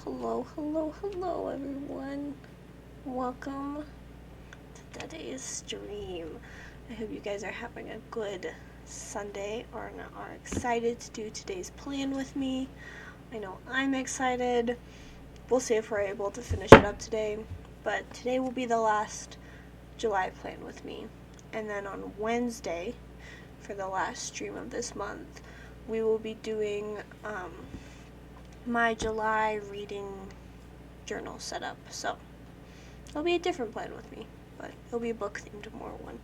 Hello everyone. Welcome to today's stream. I hope you guys are having a good Sunday or are excited to do today's plan with me. I know I'm excited. We'll see if we're able to finish it up today, but today will be the last July plan with me. And then on Wednesday, for the last stream of this month, we will be doing my July reading journal setup. So it'll be a different plan with me, but it'll be a book themed more one.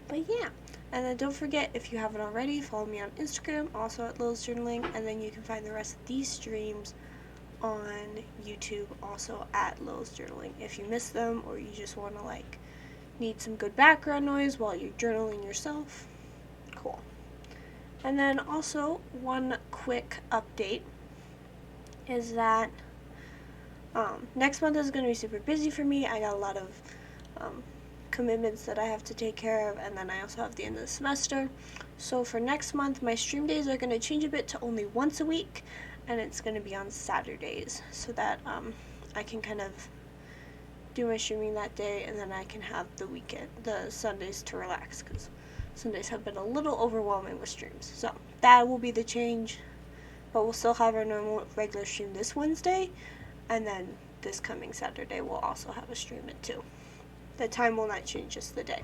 But yeah, and then don't forget, if you haven't already, follow me on Instagram, also at L.I.L's Journaling, and then you can find the rest of these streams on YouTube, also at L.I.L's Journaling. If you miss them or you just want to need some good background noise while you're journaling yourself, cool. And then also one quick update is that next month is going to be super busy for me. I got a lot of commitments that I have to take care of, and then I also have the end of the semester. So for next month, my stream days are going to change a bit to only once a week, and it's going to be on Saturdays, so that I can kind of do my streaming that day, and then I can have the Sundays to relax, because Sundays have been a little overwhelming with streams. So that will be the change. But we'll still have our normal regular stream this Wednesday, and then this coming Saturday we'll also have a stream at 2. The time will not change, just the day.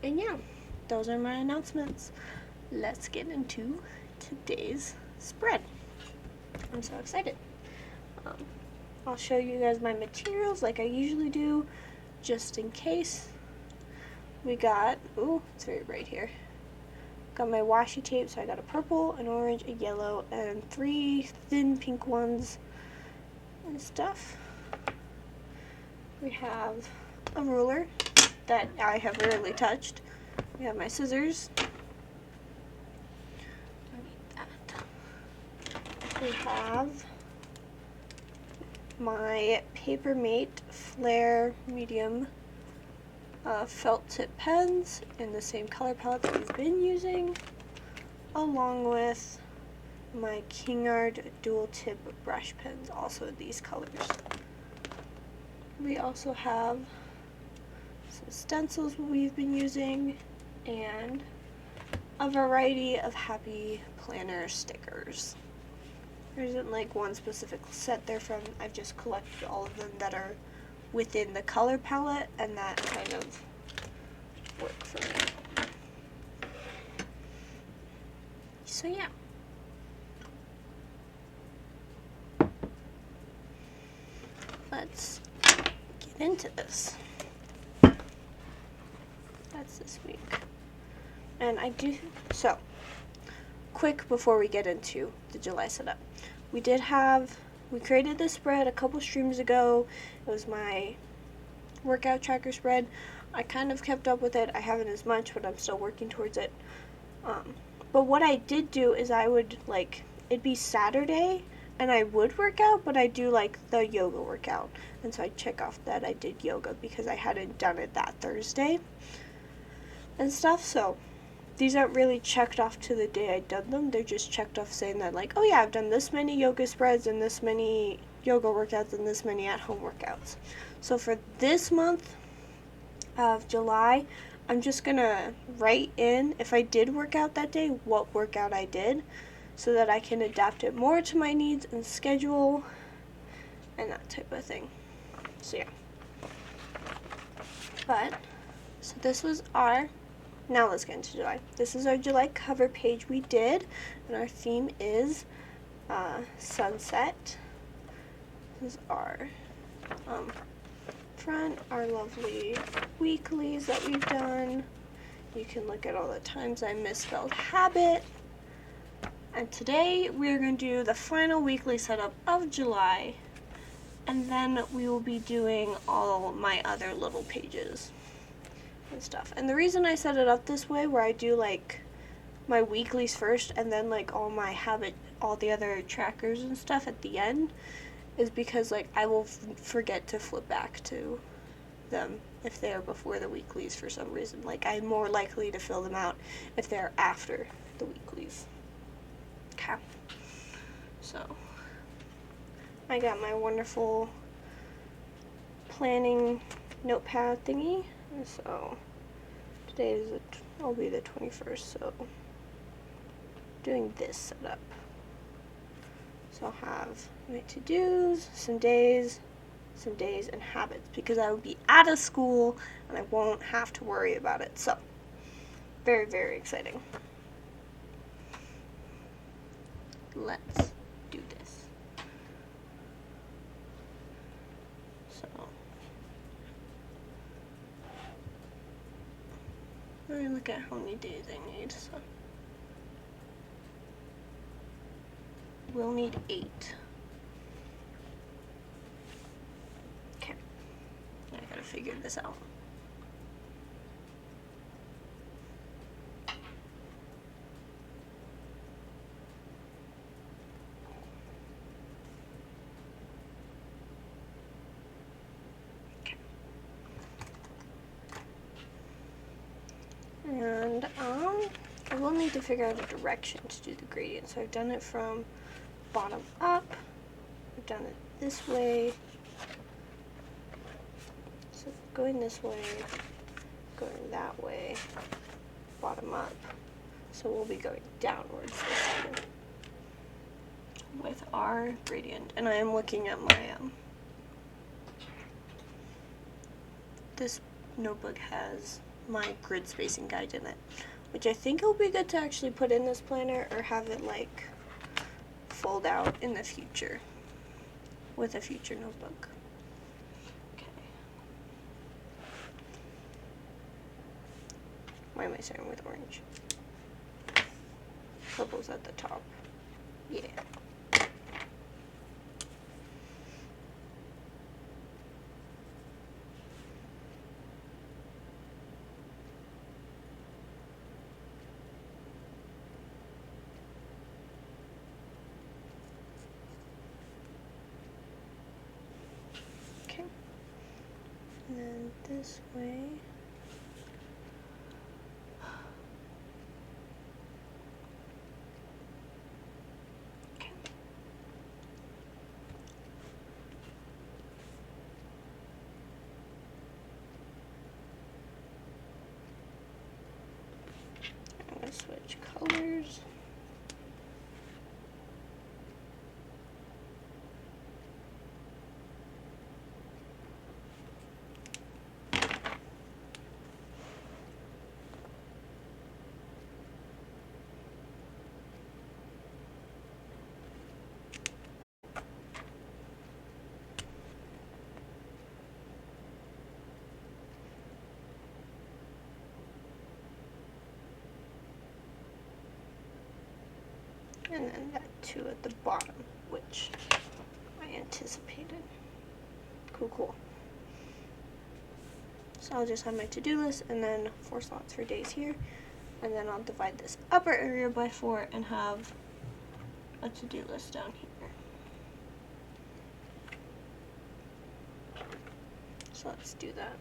And yeah, those are my announcements. Let's get into today's spread. I'm so excited. I'll show you guys my materials like I usually do, just in case. We got, it's very bright here. Got my washi tape, so I got a purple, an orange, a yellow, and 3 thin pink ones and stuff. We have a ruler that I have rarely touched. We have my scissors. I need that. We have my Papermate Flare medium felt tip pens in the same color palette that we've been using, along with my Kingard dual tip brush pens, also in these colors. We also have some stencils we've been using, and a variety of Happy Planner stickers. There isn't one specific set they're from. I've just collected all of them that are within the color palette, and that kind of worked for me. So yeah. Let's get into this. That's this week. And quick before we get into the July setup. We created this spread a couple streams ago. It was my workout tracker spread. I kind of kept up with it. I haven't as much, but I'm still working towards it. But what I did do is I would, it'd be Saturday, and I would work out, but I do, the yoga workout. And so I check off that I did yoga because I hadn't done it that Thursday and stuff. So these aren't really checked off to the day I done them. They're just checked off saying that, oh yeah, I've done this many yoga spreads and this many yoga workouts and this many at-home workouts. So for this month of July, I'm just going to write in, if I did work out that day, what workout I did, so that I can adapt it more to my needs and schedule and that type of thing. So yeah. So this was now let's get into July. This is our July cover page we did, and our theme is sunset. This is our front, our lovely weeklies that we've done. You can look at all the times I misspelled habit. And today we're going to do the final weekly setup of July, and then we will be doing all my other little pages and stuff. And the reason I set it up this way, where I do my weeklies first and then all the other trackers and stuff at the end, is because I will forget to flip back to them if they're before the weeklies for some reason. I'm more likely to fill them out if they're after the weeklies. Okay. So I got my wonderful planning notepad thingy. So today will be the 21st, so doing this setup. So I'll have my to-dos, some days, and habits, because I will be out of school and I won't have to worry about it. So very, very exciting. Let's do this. So let me look at how many days I need. So we'll need 8. Okay, I gotta figure this out. And I will need to figure out a direction to do the gradient. So I've done it from bottom up. I've done it this way. So going this way, going that way, bottom up. So we'll be going downwards this time with our gradient. And I am looking at my this notebook has my grid spacing guide in it, which I think will be good to actually put in this planner or have it like fold out in the future with a future notebook. Okay. Why am I starting with orange? Purple's at the top. Yeah. And then this way. Okay. I'm going to switch colors. And then that 2 at the bottom, which I anticipated. Cool. So I'll just have my to-do list and then 4 slots for days here. And then I'll divide this upper area by 4 and have a to-do list down here. So let's do that.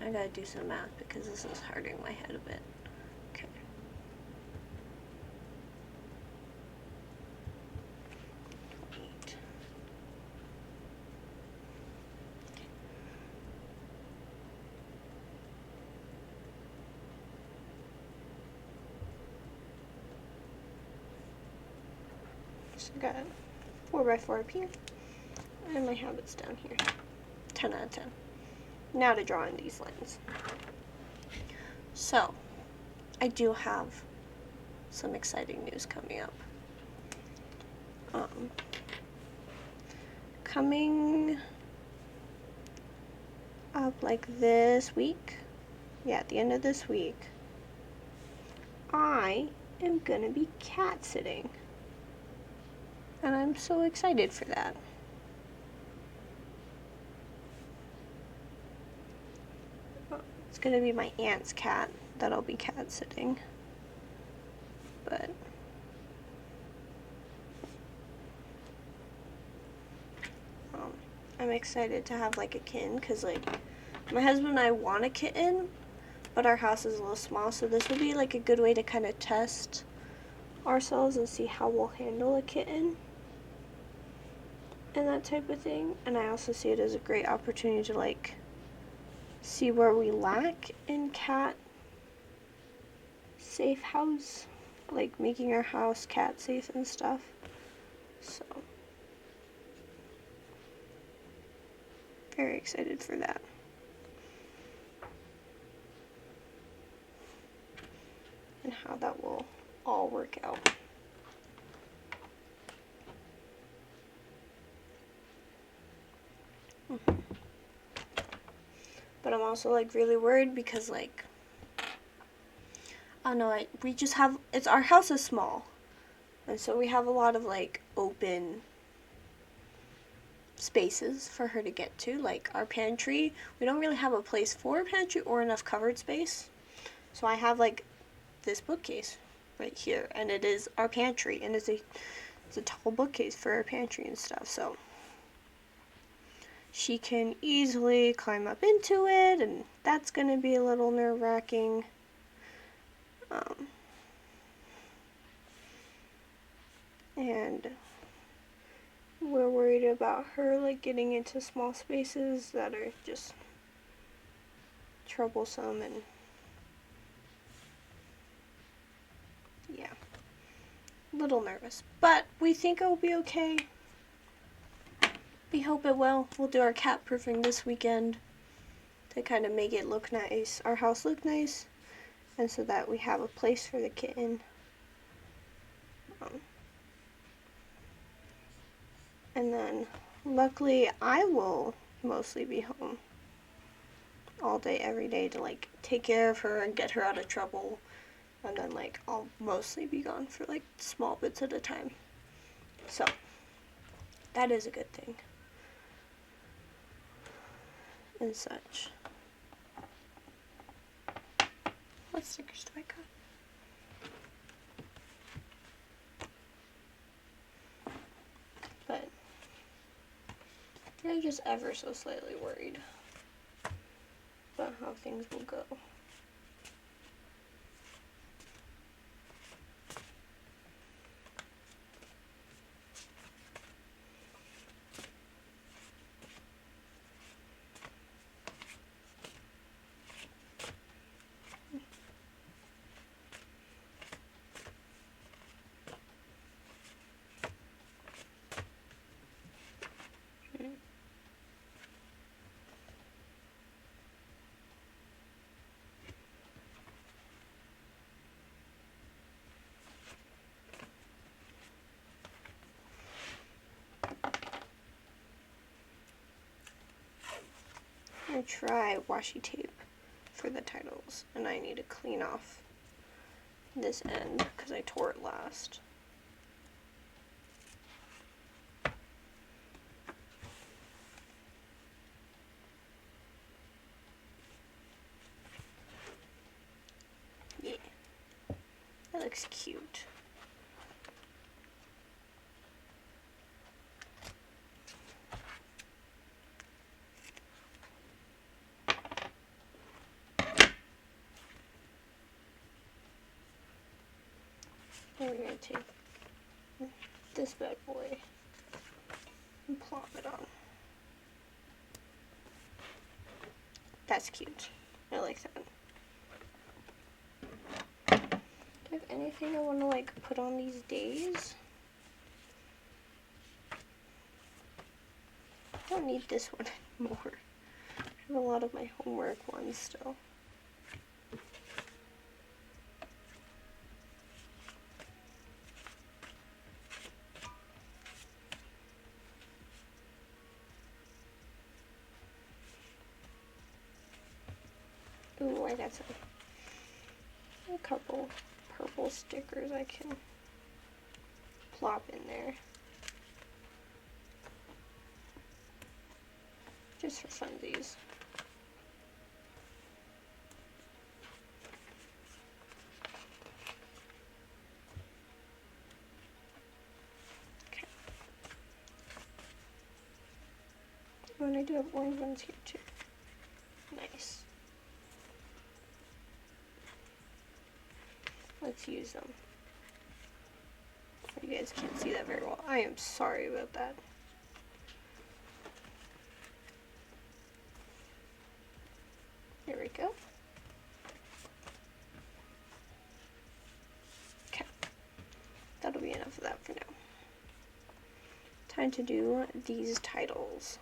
I gotta do some math because this is hurting my head a bit. Okay. Eight. So I got 4x4 up here, and my habits down here. 10 out of 10. Now to draw in these lines. So, I do have some exciting news coming up. coming up like this week, yeah, at the end of this week, I am gonna be cat sitting. And I'm so excited for that. It's gonna be my aunt's cat that I'll be cat sitting. But I'm excited to have like a kitten because like my husband and I want a kitten, but our house is a little small, so this will be like a good way to kind of test ourselves and see how we'll handle a kitten and that type of thing. And I also see it as a great opportunity to like see where we lack in cat safe house, like making our house cat safe and stuff. So very excited for that. And how that will all work out. But I'm also like really worried because like I don't know, we just have, it's, our house is small, and so we have a lot of like open spaces for her to get to. Like our pantry, we don't really have a place for a pantry or enough covered space, so I have like this bookcase right here, and it is our pantry, and it's a tall bookcase for our pantry and stuff, so she can easily climb up into it, and that's gonna be a little nerve-wracking. And we're worried about her like getting into small spaces that are just troublesome, and yeah, a little nervous, but we think it will be okay. We hope it will. We'll do our cat proofing this weekend to kind of make it look nice, our house look nice, and so that we have a place for the kitten. And then luckily I will mostly be home all day every day to like take care of her and get her out of trouble, and then like I'll mostly be gone for like small bits at a time, so that is a good thing and such. What stickers do I got? But I'm just ever so slightly worried about how things will go. I try washi tape for the titles, and I need to clean off this end because I tore it last. Yeah, that looks cute. And we're going to take this bad boy and plop it on. That's cute. I like that. Do I have anything I want to like put on these days? I don't need this one anymore. I have a lot of my homework ones still. I got a couple purple stickers I can plop in there. Just for funsies. Okay. Oh, and I do have orange ones here too. Nice. Let's use them. You guys can't see that very well. I am sorry about that. There we go. Okay. That'll be enough of that for now. Time to do these titles.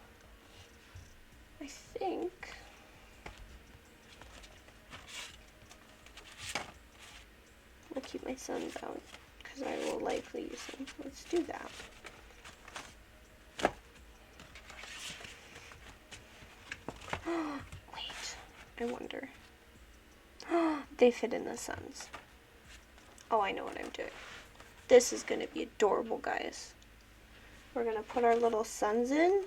I think I'll keep my suns out because I will likely use them. Let's do that. Wait, I wonder. They fit in the suns. Oh, I know what I'm doing. This is going to be adorable, guys. We're going to put our little suns in,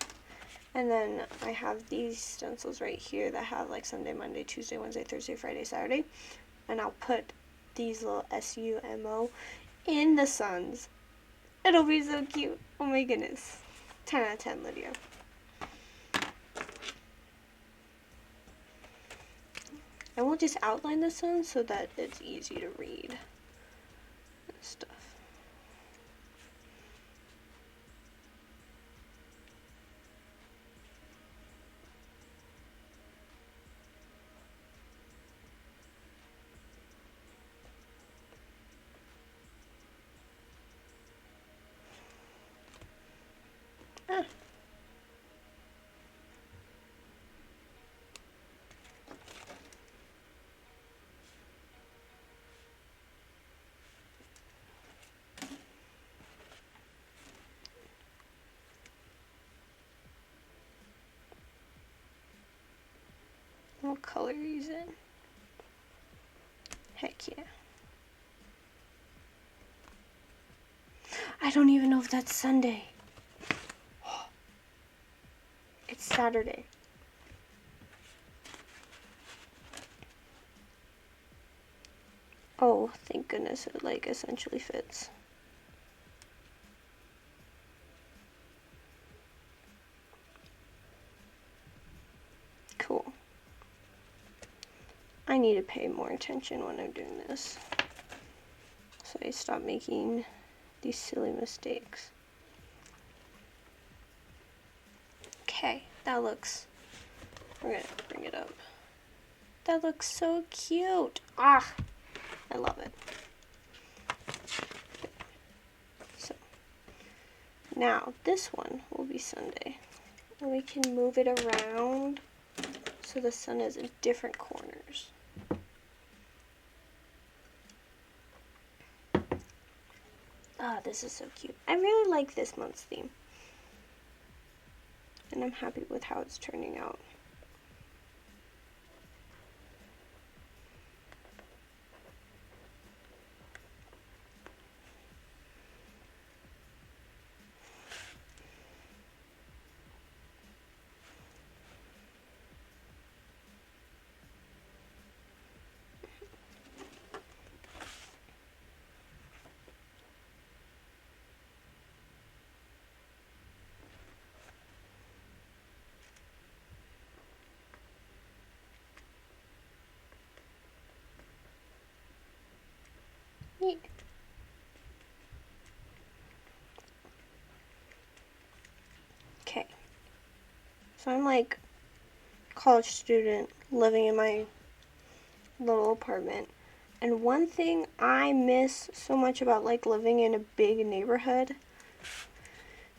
and then I have these stencils right here that have like Sunday, Monday, Tuesday, Wednesday, Thursday, Friday, Saturday, and I'll put these little SUMO in the suns. It'll be so cute. Oh my goodness. 10 out of 10, Lydia. And we'll just outline the sun so that it's easy to read and stuff. Ah. What color are you using? Heck yeah. I don't even know if that's Sunday. It's Saturday. Oh, thank goodness it like essentially fits. Cool. I need to pay more attention when I'm doing this, so I stop making these silly mistakes. Okay, that looks, we're gonna bring it up. That looks so cute. Ah, I love it. So, now this one will be Sunday. And we can move it around so the sun is in different corners. Ah, this is so cute. I really like this month's theme. And I'm happy with how it's turning out. Neat. Okay. So I'm like a college student living in my little apartment. And one thing I miss so much about like living in a big neighborhood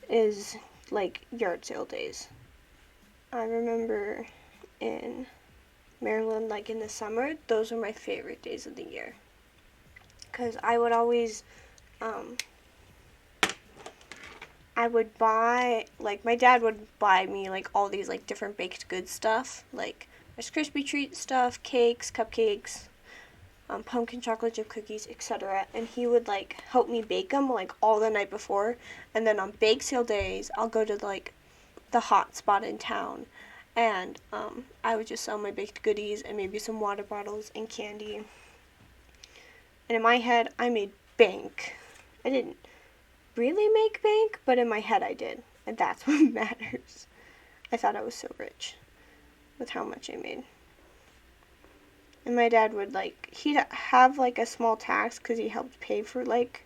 is like yard sale days. I remember in Maryland, like in the summer, those were my favorite days of the year. Because I would always, I would buy, like my dad would buy me like all these like different baked good stuff, like Rice Krispie treat stuff, cakes, cupcakes, pumpkin chocolate chip cookies, etc. And he would like help me bake them like all the night before. And then on bake sale days, I'll go to like the hot spot in town, and I would just sell my baked goodies and maybe some water bottles and candy. And in my head, I made bank. I didn't really make bank, but in my head I did, and that's what matters. I thought I was so rich with how much I made. And my dad would like, he'd have like a small tax because he helped pay for like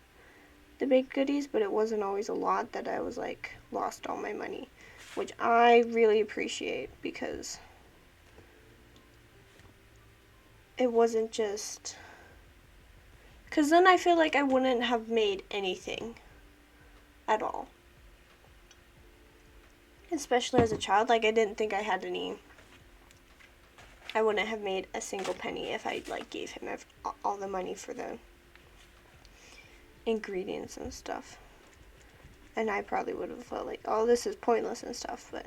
the baked goodies, but it wasn't always a lot that I was like lost all my money, which I really appreciate because it wasn't just, because then I feel like I wouldn't have made anything at all. Especially as a child, like I didn't think I had any, I wouldn't have made a single penny if I like gave him all the money for the ingredients and stuff. And I probably would have felt like, oh, this is pointless and stuff, but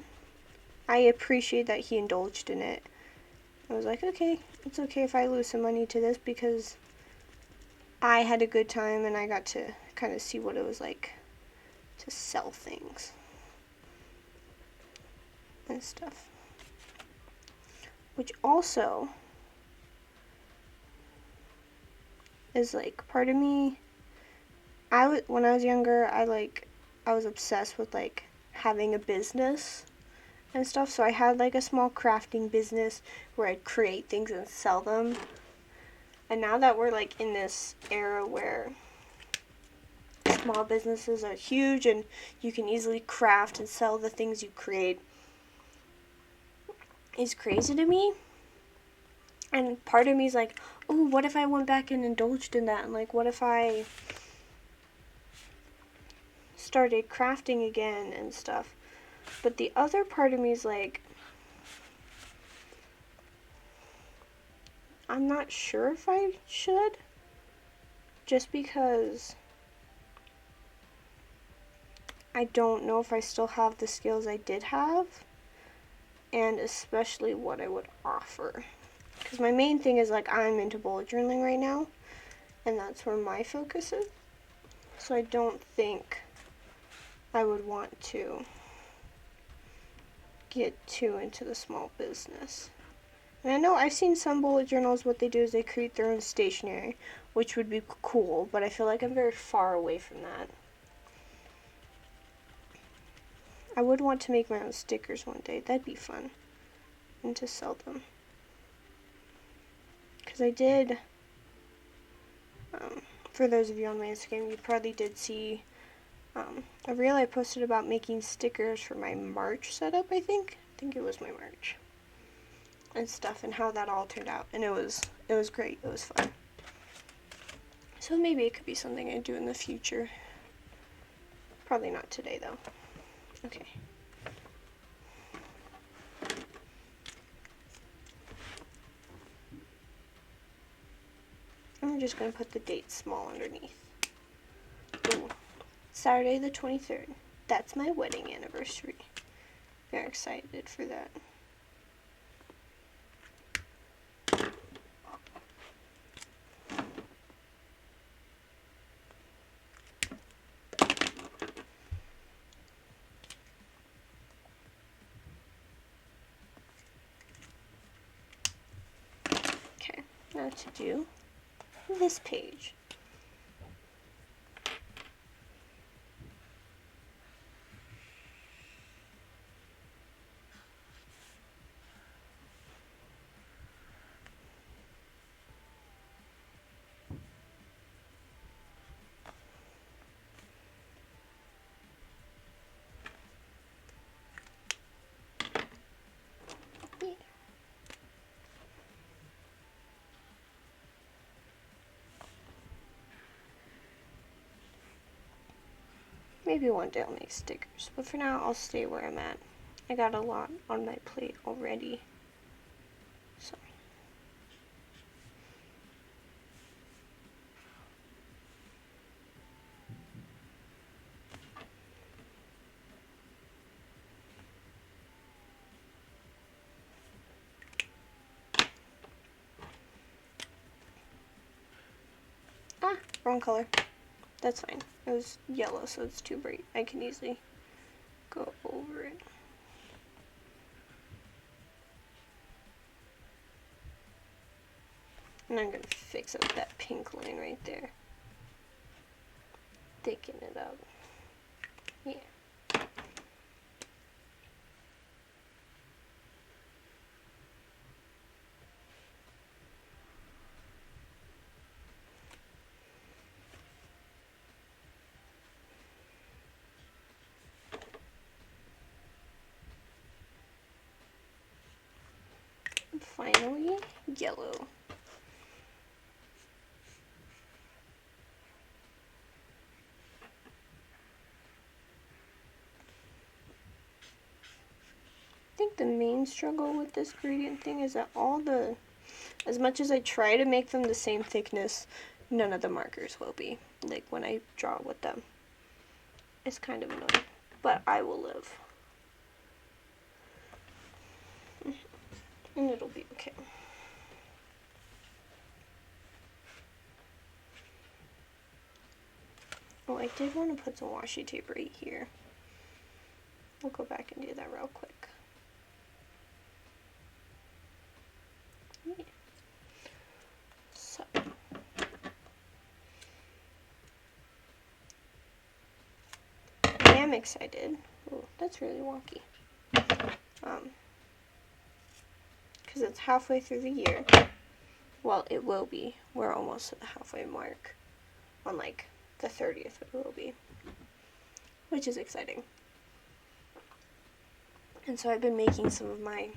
I appreciate that he indulged in it. I was like, okay, it's okay if I lose some money to this because I had a good time and I got to kind of see what it was like to sell things and stuff. Which also is like part of me. When I was younger, I was obsessed with like having a business and stuff. So I had like a small crafting business where I'd create things and sell them. And now that we're like in this era where small businesses are huge and you can easily craft and sell the things you create, is crazy to me. And part of me is like, oh, what if I went back and indulged in that? And like, what if I started crafting again and stuff? But the other part of me is like, I'm not sure if I should, just because I don't know if I still have the skills I did have, and especially what I would offer. Because my main thing is like, I'm into bullet journaling right now, and that's where my focus is. So I don't think I would want to get too into the small business. And I know I've seen some bullet journals, what they do is they create their own stationery, which would be cool, but I feel like I'm very far away from that. I would want to make my own stickers one day. That'd be fun. And to sell them. Because I did, for those of you on my Instagram, you probably did see a reel I posted about making stickers for my March setup, I think. I think it was my March. And stuff, and how that all turned out. And it was great. It was fun. So maybe it could be something I do in the future. Probably not today, though. Okay. I'm just going to put the date small underneath. Ooh. Saturday the 23rd. That's my wedding anniversary. Very excited for that. Okay, now to do this page. Maybe one day I'll make stickers, but for now I'll stay where I'm at. I got a lot on my plate already. So. Ah, wrong color. That's fine. It was yellow, so it's too bright. I can easily go over it. And I'm going to fix up that pink line right there. Thicken it up. Yeah. And finally, yellow. I think the main struggle with this gradient thing is that as much as I try to make them the same thickness, none of the markers will be, like when I draw with them. It's kind of annoying, but I will live. And it'll be okay. Oh, I did want to put some washi tape right here. We'll go back and do that real quick. Yeah. So. I am excited. Oh, that's really wonky. Because it's halfway through the year. Well, it will be. We're almost at the halfway mark. On like the 30th it will be. Which is exciting. And so I've been making some of my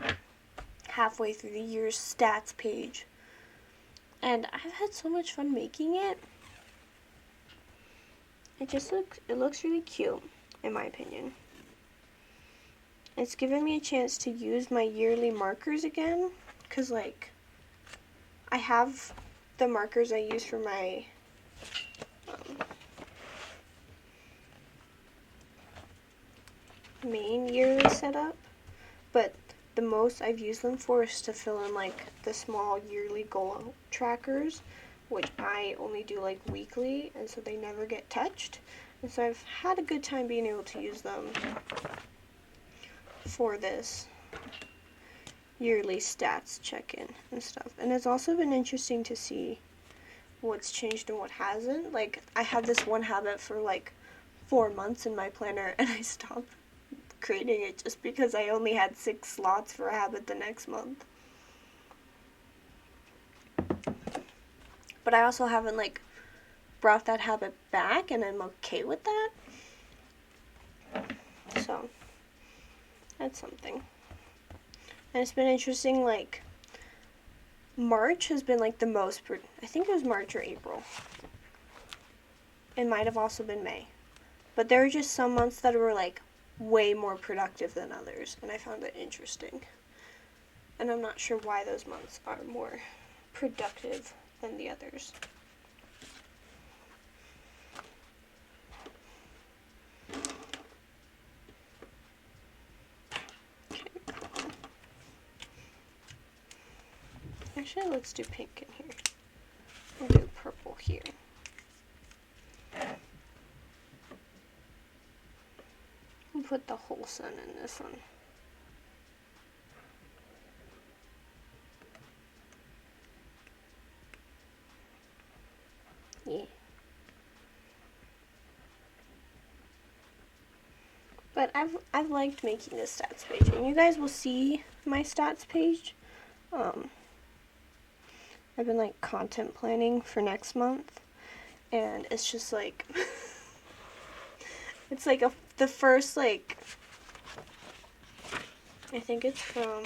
halfway through the year's stats page. And I've had so much fun making it. It looks really cute, in my opinion. It's given me a chance to use my yearly markers again, because like I have the markers I use for my main yearly setup, but the most I've used them for is to fill in like the small yearly goal trackers, which I only do like weekly, and so they never get touched. And so I've had a good time being able to use them for this yearly stats check-in and stuff. And it's also been interesting to see what's changed and what hasn't. Like, I had this one habit for like 4 months in my planner, and I stopped creating it just because I only had 6 slots for a habit the next month. But I also haven't like brought that habit back, and I'm okay with that. So that's something. And it's been interesting, like March has been like the most, I think it was March or April. It might have also been May. But there were just some months that were like way more productive than others, and I found it interesting. And I'm not sure why those months are more productive than the others. Actually, let's do pink in here. We'll do purple here. We'll put the whole sun in this one. Yeah. But I've liked making this stats page, and you guys will see my stats page. I've been like content planning for next month, and it's just like it's like the first like, I think it's from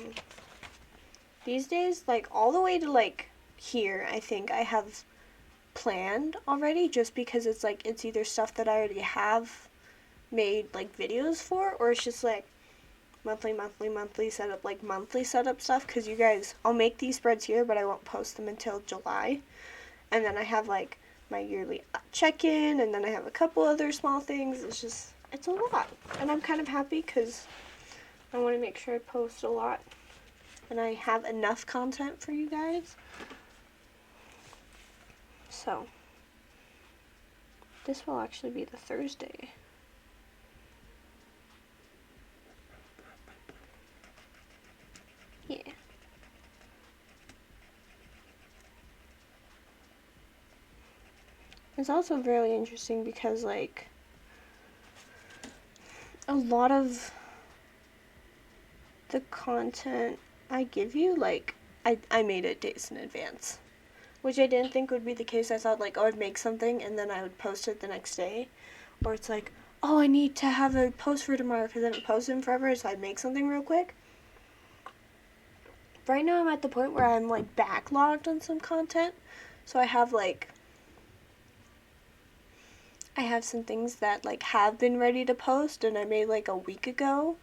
these days, like all the way to like here. I think I have planned already, just because it's like it's either stuff that I already have made like videos for, or it's just like monthly setup, like monthly setup stuff, because you guys, I'll make these spreads here, but I won't post them until July. And then I have like my yearly check-in, and then I have a couple other small things. It's a lot, and I'm kind of happy because I want to make sure I post a lot and I have enough content for you guys. So This will actually be the Thursday. Yeah. It's also really interesting because, like, a lot of the content I give you, like, I made it days in advance, which I didn't think would be the case. I thought, like, oh, I'd make something and then I would post it the next day. Or it's like, oh, I need to have a post for tomorrow because I haven't posted in forever, so I'd make something real quick. Right now I'm at the point where I'm, like, backlogged on some content. So I have, like, I have some things that, like, have been ready to post and I made, like, a week ago,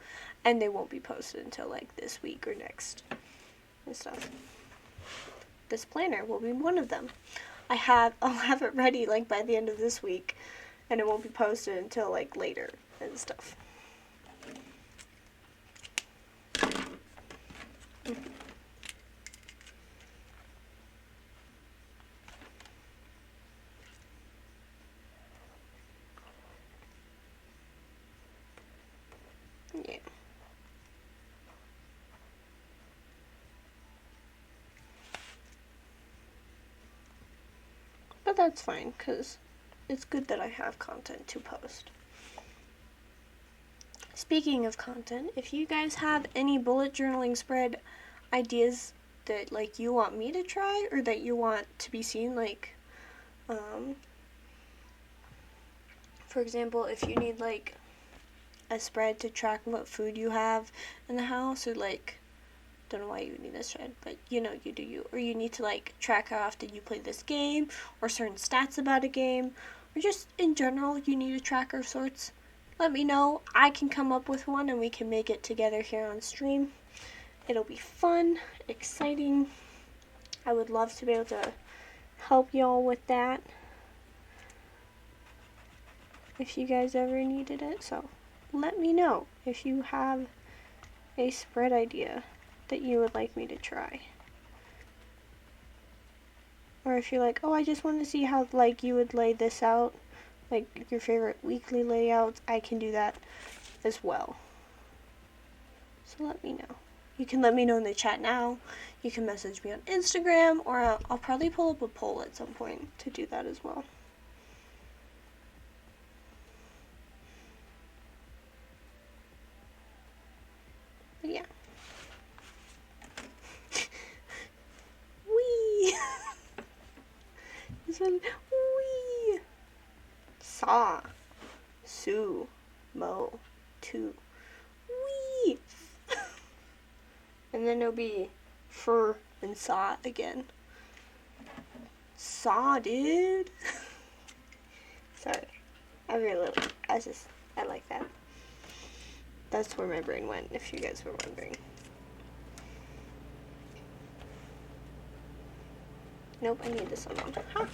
and they won't be posted until, like, this week or next and stuff. This planner will be one of them. I'll have it ready, like, by the end of this week, and it won't be posted until, like, later and stuff. Yeah. But that's fine, because it's good that I have content to post. Speaking of content, if you guys have any bullet journaling spread ideas that, like, you want me to try or that you want to be seen, like, for example, if you need, like, a spread to track what food you have in the house, or, like, don't know why you need this spread, but you know, you do you. Or you need to, like, track how often you play this game, or certain stats about a game, or just in general you need a tracker of sorts, let me know. I can come up with one and we can make it together here on stream. It'll be fun, exciting. I would love to be able to help y'all with that if you guys ever needed it. So let me know if you have a spread idea that you would like me to try. Or if you're like, oh, I just want to see how, like, you would lay this out, like your favorite weekly layouts, I can do that as well. So let me know. You can let me know in the chat now. You can message me on Instagram, or I'll probably pull up a poll at some point to do that as well. But yeah. Wee! This one, wee! Saw, Sue, Mo, two, wee! And then it'll be fur and saw again. Saw, dude! Sorry. I like that. That's where my brain went, if you guys were wondering. Nope, I need this one on. Huh.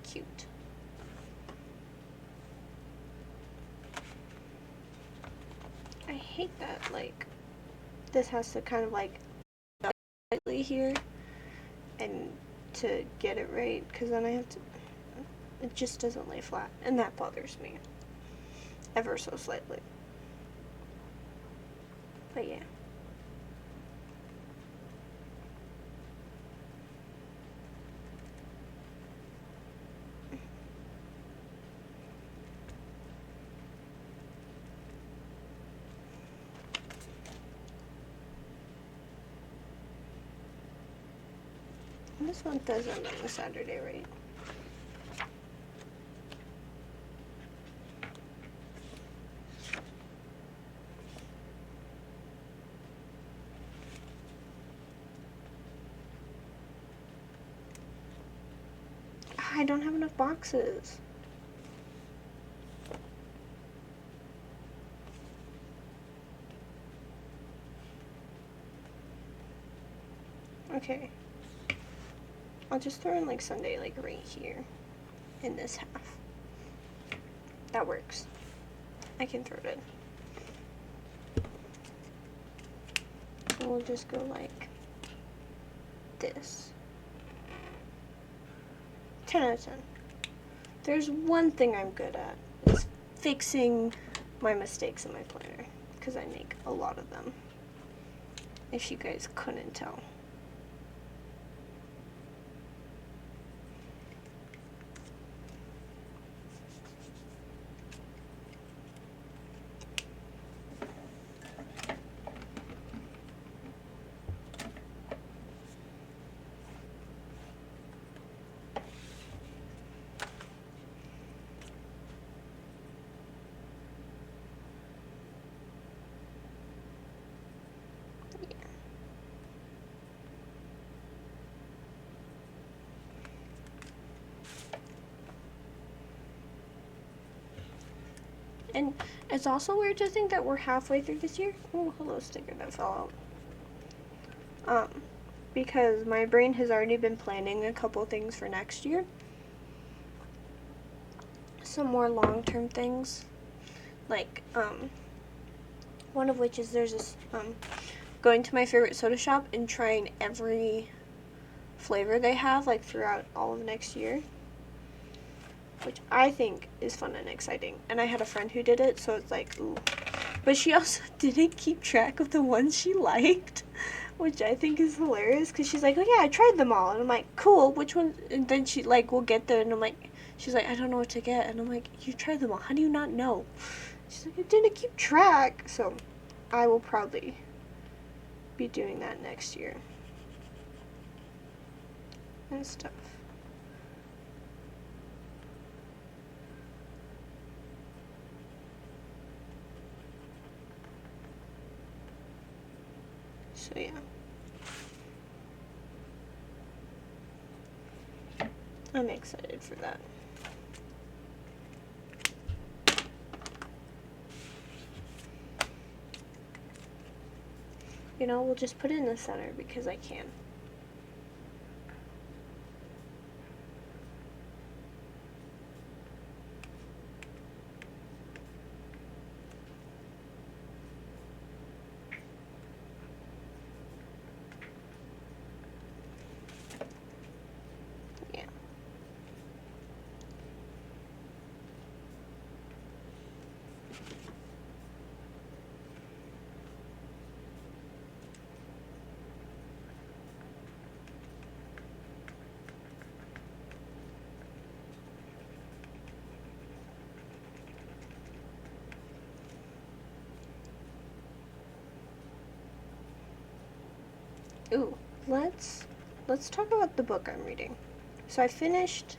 Cute. I hate that, like, this has to kind of, like, slightly here and to get it right, because then I have to, it just doesn't lay flat, and that bothers me ever so slightly. But yeah. And this one does end on a Saturday, right? I don't have enough boxes. Okay. I'll just throw in like Sunday like right here in this half. That works. I can throw it in. And we'll just go like this. 10 out of 10. There's one thing I'm good at. It's fixing my mistakes in my planner. Because I make a lot of them. If you guys couldn't tell. And it's also weird to think that we're halfway through this year. Oh, hello, sticker that fell out. Because my brain has already been planning a couple things for next year. Some more long-term things. Like, one of which is there's this, going to my favorite soda shop and trying every flavor they have, like, throughout all of next year. Which I think is fun and exciting. And I had a friend who did it, so it's like, ooh. But she also didn't keep track of the ones she liked, which I think is hilarious, because she's like, oh yeah, I tried them all. And I'm like, cool, which one? And then she, like, will get there, and I'm like, she's like, I don't know what to get. And I'm like, you tried them all. How do you not know? She's like, I didn't keep track. So I will probably be doing that next year. And stuff. So yeah. I'm excited for that. You know, we'll just put it in the center because I can. Yeah. Ooh, let's talk about the book I'm reading. So I finished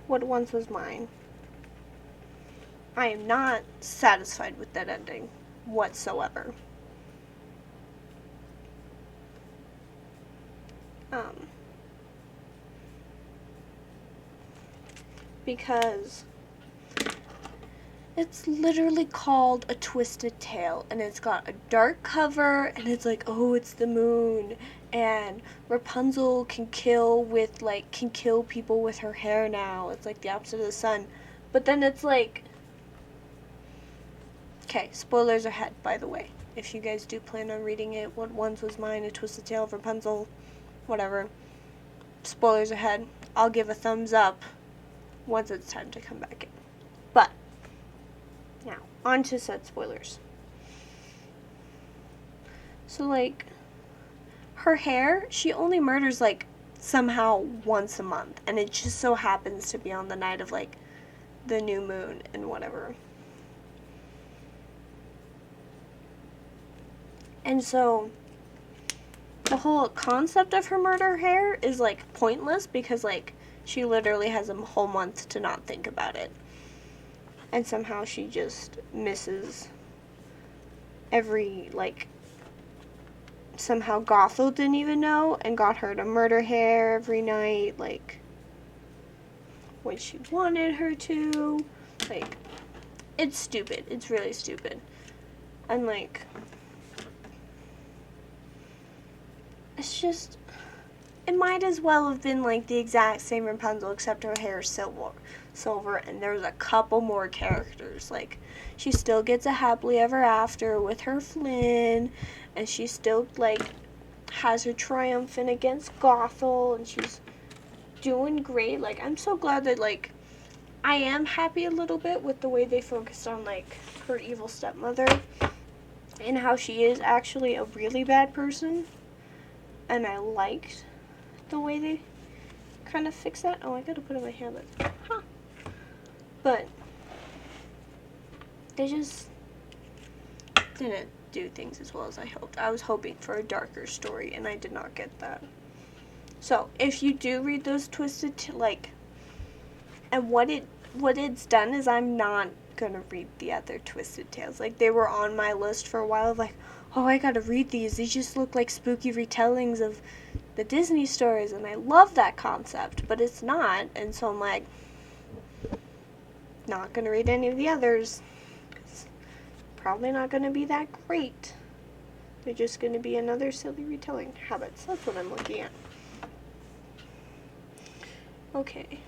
What Once Was Mine. I am not satisfied with that ending whatsoever. Because it's literally called A Twisted Tale, and it's got a dark cover, and it's like, oh, it's the moon, and Rapunzel can kill people with her hair now. It's like the opposite of the sun. But then it's like, okay, spoilers ahead, by the way. If you guys do plan on reading it, What Once Was Mine, A Twisted Tale of Rapunzel, whatever. Spoilers ahead. I'll give a thumbs up once it's time to come back in. But, now, on to said spoilers. So, like, her hair, she only murders, like, somehow once a month. And it just so happens to be on the night of, like, the new moon and whatever. And so, the whole concept of her murder hair is, like, pointless because, like, she literally has a whole month to not think about it. And somehow she just misses every, like, somehow Gothel didn't even know and got her to murder hair every night, like, when she wanted her to. Like, it's stupid. It's really stupid. And like, it's just, it might as well have been like the exact same Rapunzel, except her hair is silver, and there's a couple more characters. Like, she still gets a happily ever after with her Flynn, and she still like has her triumphant against Gothel, and she's doing great. Like, I'm so glad that like I am happy a little bit with the way they focused on like her evil stepmother and how she is actually a really bad person, and I liked the way they kind of fixed that. Oh, I gotta put in my habit. Huh. But they just didn't do things as well as I hoped. I was hoping for a darker story, and I did not get that. So if you do read those twisted and what it's done is I'm not gonna read the other Twisted Tales. Like, they were on my list for a while of like, oh, I gotta read these. These just look like spooky retellings of the Disney stories, and I love that concept, but it's not. And so I'm like, not gonna read any of the others. It's probably not gonna be that great. They're just gonna be another silly retelling. Habits. That's what I'm looking at. Okay.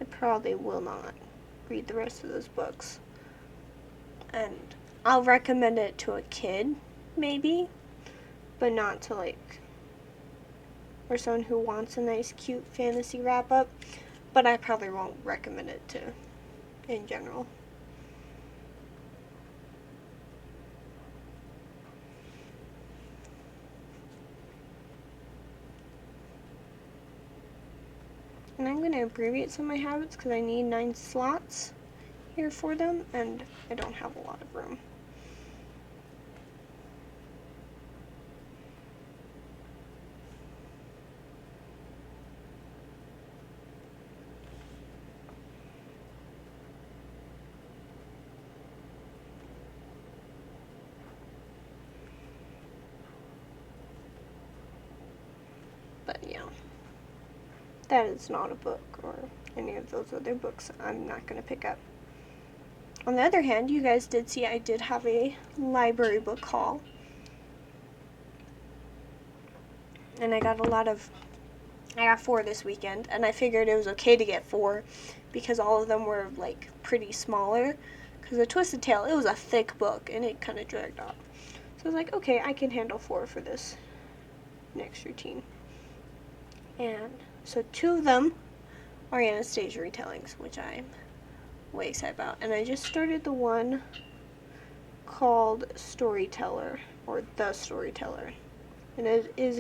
I probably will not read the rest of those books. And I'll recommend it to a kid, maybe, but not to like, or someone who wants a nice, cute fantasy wrap up. But I probably won't recommend it to, in general. And I'm going to abbreviate some of my habits because I need 9 slots here for them, and I don't have a lot of room. But yeah, that is not a book or any of those other books I'm not going to pick up. On the other hand, you guys did see I did have a library book haul. And I got 4 this weekend, and I figured it was okay to get 4 because all of them were like pretty smaller. Because the Twisted Tale, it was a thick book and it kind of dragged on. So I was like, okay, I can handle 4 for this next routine. And so 2 of them are Anastasia retellings, which I'm way excited about. And I just started the one called Storyteller, or The Storyteller. And it is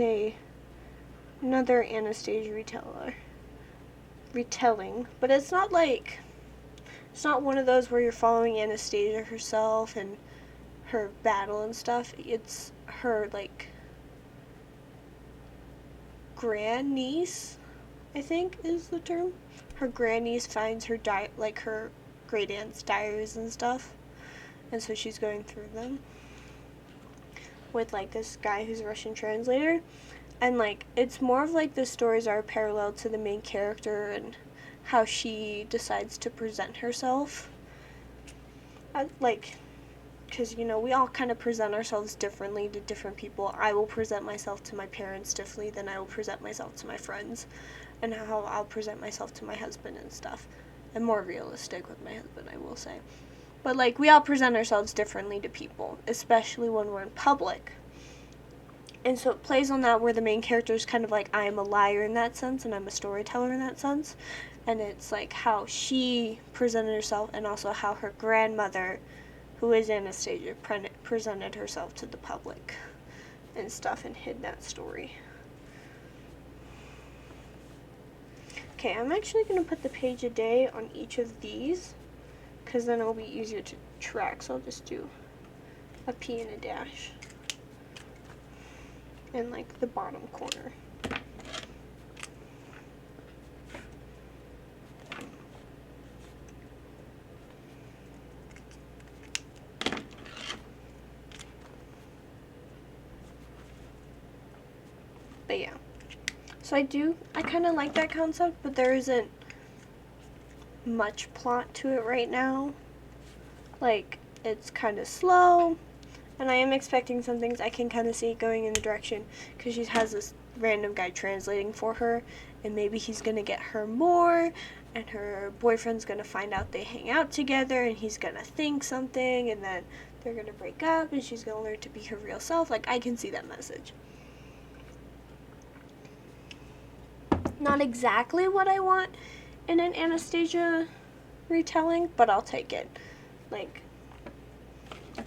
another Anastasia retelling, but it's not one of those where you're following Anastasia herself and her battle and stuff. It's her like grandniece, I think is the term. Her grandniece finds her her great aunt's diaries and stuff, and so she's going through them with like this guy who's a Russian translator. And like, it's more of like the stories are parallel to the main character and how she decides to present herself. Because, we all kind of present ourselves differently to different people. I will present myself to my parents differently than I will present myself to my friends, and how I'll present myself to my husband and stuff. I'm more realistic with my husband, I will say. But like, we all present ourselves differently to people, especially when we're in public. And so it plays on that where the main character is kind of like, I am a liar in that sense, and I'm a storyteller in that sense. And it's like how she presented herself, and also how her grandmother, who is Anastasia, presented herself to the public and stuff, and hid that story. Okay, I'm actually going to put the page a day on each of these, because then it'll be easier to track. So I'll just do a P and a dash in like the bottom corner. But yeah, so I kind of like that concept, but there isn't much plot to it right now. Like, it's kind of slow, and I am expecting some things. I can kind of see it going in the direction, because she has this random guy translating for her, and maybe he's going to get her more, and her boyfriend's going to find out they hang out together, and he's going to think something, and then they're going to break up, and she's going to learn to be her real self. Like, I can see that message. Not exactly what I want in an Anastasia retelling, but I'll take it. Like,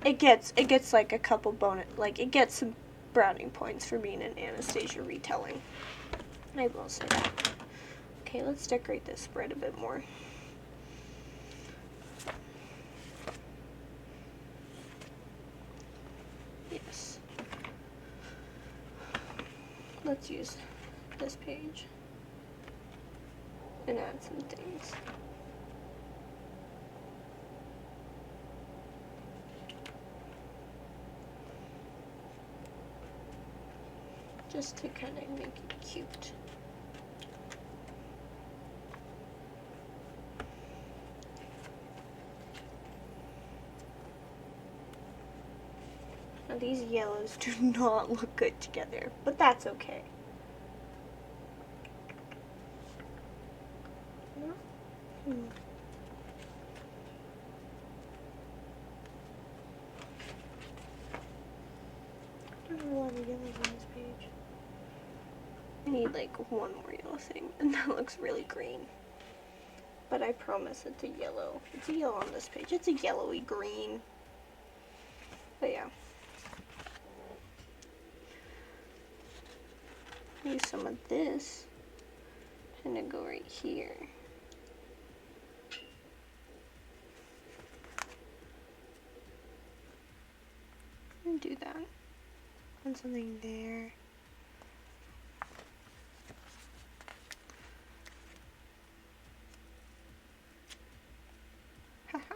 it gets like a couple bonus, like it gets some brownie points for being an Anastasia retelling. I will say that. Okay, let's decorate this spread a bit more. Yes. Let's use this page and add some things. Just to kind of make it cute. Now these yellows do not look good together, but that's okay. I don't have a lot of yellows on this page. I need like one more yellow thing, and that looks really green. But I promise it's a yellow. It's a yellow on this page. It's a yellowy green. But yeah. Use some of this. And then go right here. And do that. And something there. Haha.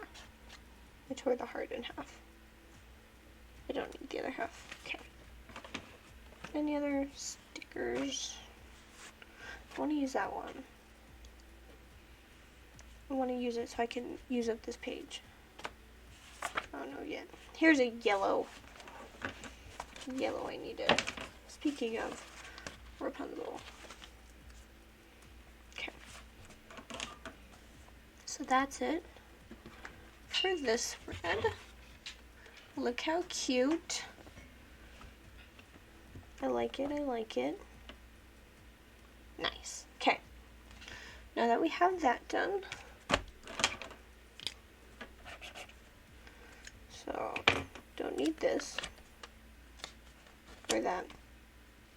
I tore the heart in half. I don't need the other half. Okay. Any other stickers? I want to use that one. I want to use it so I can use up this page. I don't know yet. Here's a yellow. Yellow I needed. Speaking of Rapunzel. Okay. So that's it for this spread. Look how cute. I like it, I like it. Nice. Okay. Now that we have that done, so don't need this, or that,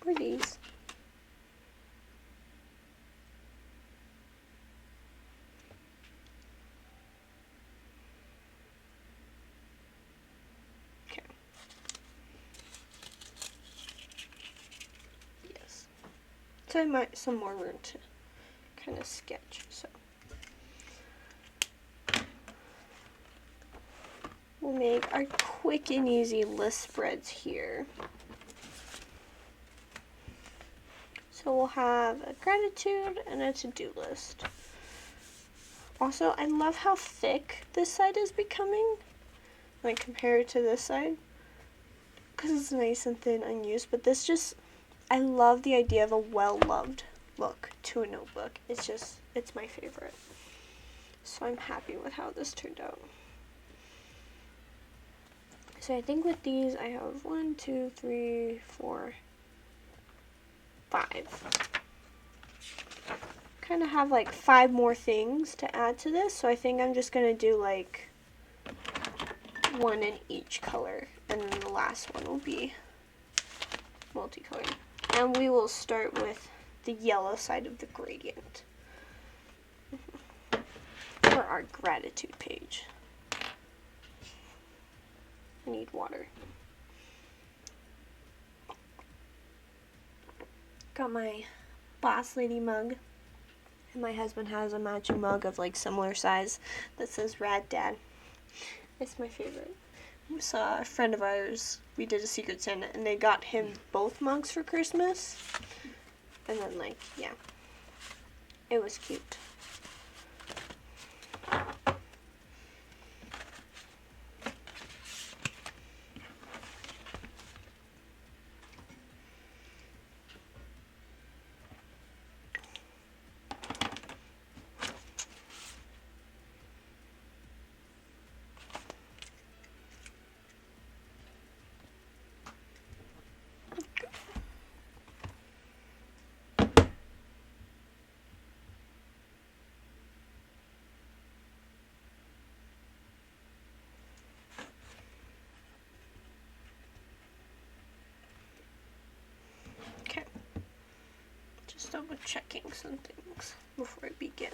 or these. Okay. Yes. So I might some more room to kind of sketch. So we'll make our quick and easy list spreads here. So we'll have a gratitude and a to-do list. Also, I love how thick this side is becoming, like compared to this side, because it's nice and thin, unused. But this just, I love the idea of a well-loved look to a notebook. It's my favorite. So I'm happy with how this turned out. So I think with these, I have 1, 2, 3, 4, 5. Kind of have like 5 more things to add to this, so I think I'm just gonna do like 1 in each color, and then the last one will be multicolored. And we will start with the yellow side of the gradient for our gratitude page. I need water. Got my Boss Lady mug. And my husband has a matching mug of like similar size that says Rad Dad. It's my favorite. We saw a friend of ours, we did a Secret Santa, and they got him both mugs for Christmas. And then like, yeah. It was cute. Okay. Just double checking some things before I begin.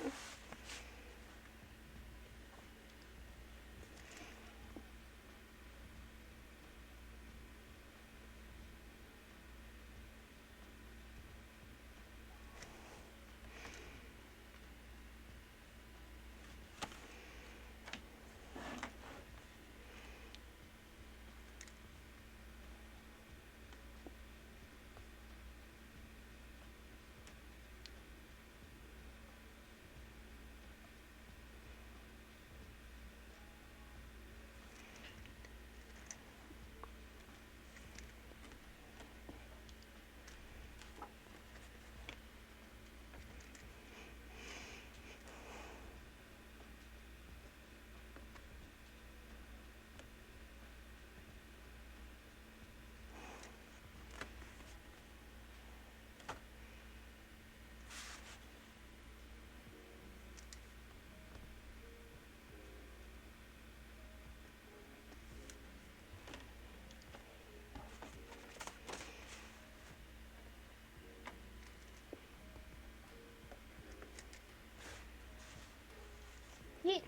Yeah. I'm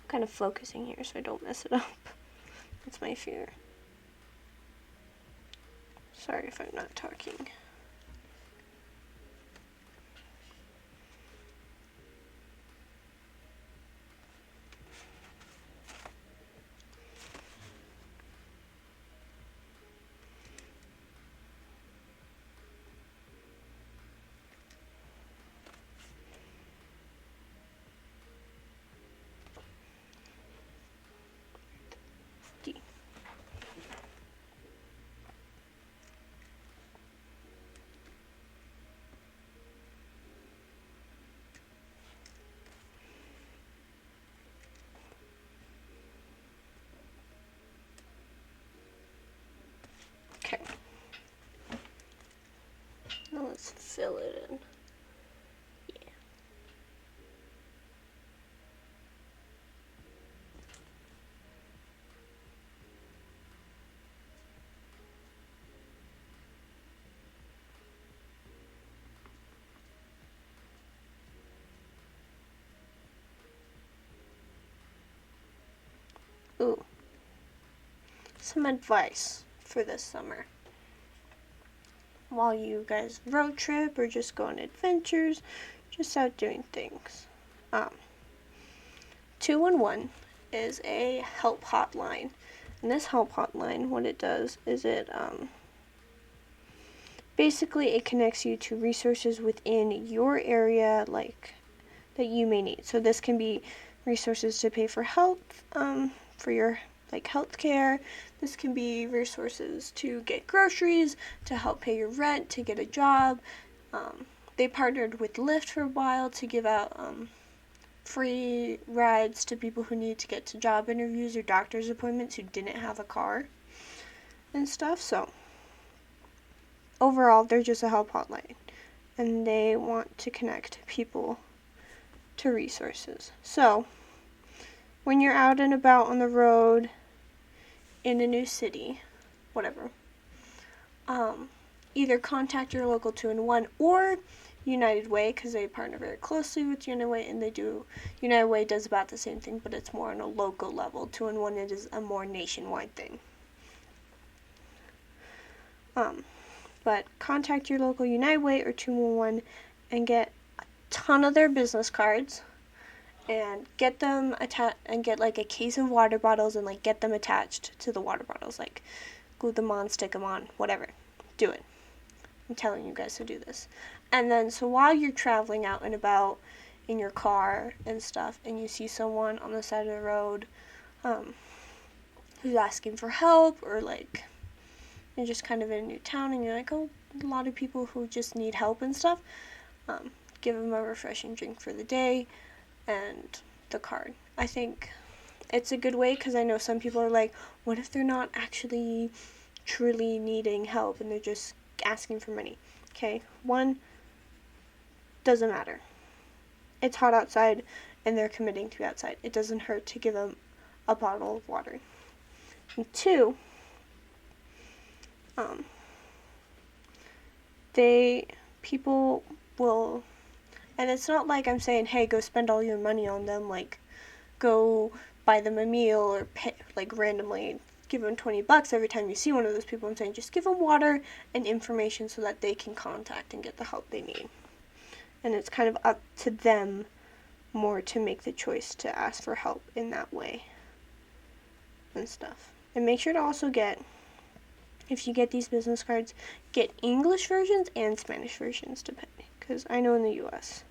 kind of focusing here so I don't mess it up. That's my fear. Sorry if I'm not talking. D. Okay. Now let's fill it in. Yeah. Ooh. Some advice for this summer. While you guys road trip or just go on adventures, just out doing things. 211 is a help hotline. And this help hotline, what it does is it basically it connects you to resources within your area, like that you may need. So this can be resources to pay for health, for your like health care. This can be resources to get groceries, to help pay your rent, to get a job. They partnered with Lyft for a while to give out free rides to people who need to get to job interviews or doctor's appointments who didn't have a car and stuff. So overall, they're just a help hotline, and they want to connect people to resources. So when you're out and about on the road in a new city, whatever, either contact your local 211 or United Way, because they partner very closely with United Way, and United Way does about the same thing, but it's more on a local level. 211, it is a more nationwide thing. But contact your local United Way or 211 and get a ton of their business cards, and get them and get like a case of water bottles, and like get them attached to the water bottles, like glue them on, stick them on, whatever. Do it. I'm telling you guys to do this. And then, so while you're traveling out and about in your car and stuff, and you see someone on the side of the road who's asking for help, or like you're just kind of in a new town and you're like, oh, a lot of people who just need help and stuff, give them a refreshing drink for the day and the card. I think it's a good way, because I know some people are like, what if they're not actually truly needing help and they're just asking for money? Okay, one, doesn't matter. It's hot outside and they're committing to be outside. It doesn't hurt to give them a bottle of water. And two, people will, and it's not like I'm saying, hey, go spend all your money on them, like go buy them a meal or pay, like randomly give them $20 every time you see one of those people. I'm saying just give them water and information so that they can contact and get the help they need. And it's kind of up to them more to make the choice to ask for help in that way and stuff. And make sure to also get, if you get these business cards, get English versions and Spanish versions, depending. Because I know in the U.S.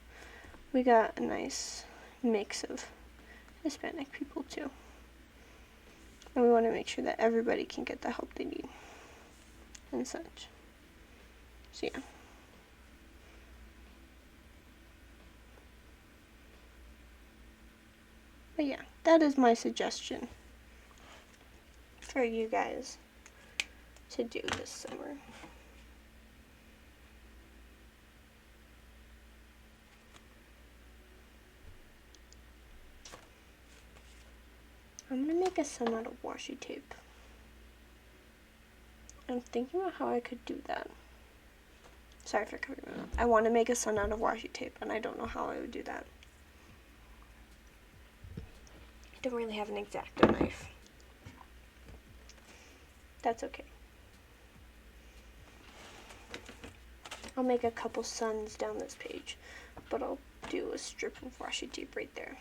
we got a nice mix of Hispanic people too. And we want to make sure that everybody can get the help they need and such. So yeah. But yeah, that is my suggestion for you guys to do this summer. I'm going to make a sun out of washi tape. I'm thinking about how I could do that. Sorry for covering my mouth. I want to make a sun out of washi tape, and I don't know how I would do that. I don't really have an X-Acto knife. That's okay. I'll make a couple suns down this page, but I'll do a strip of washi tape right there.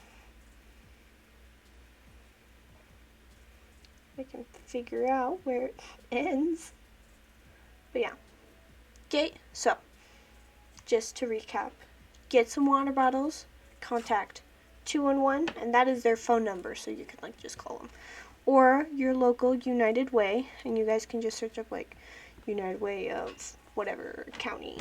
I can figure out where it ends. But yeah. So, just to recap, get some water bottles, contact 211, and that is their phone number, so you can like just call them. Or your local United Way, and you guys can just search up like United Way of whatever county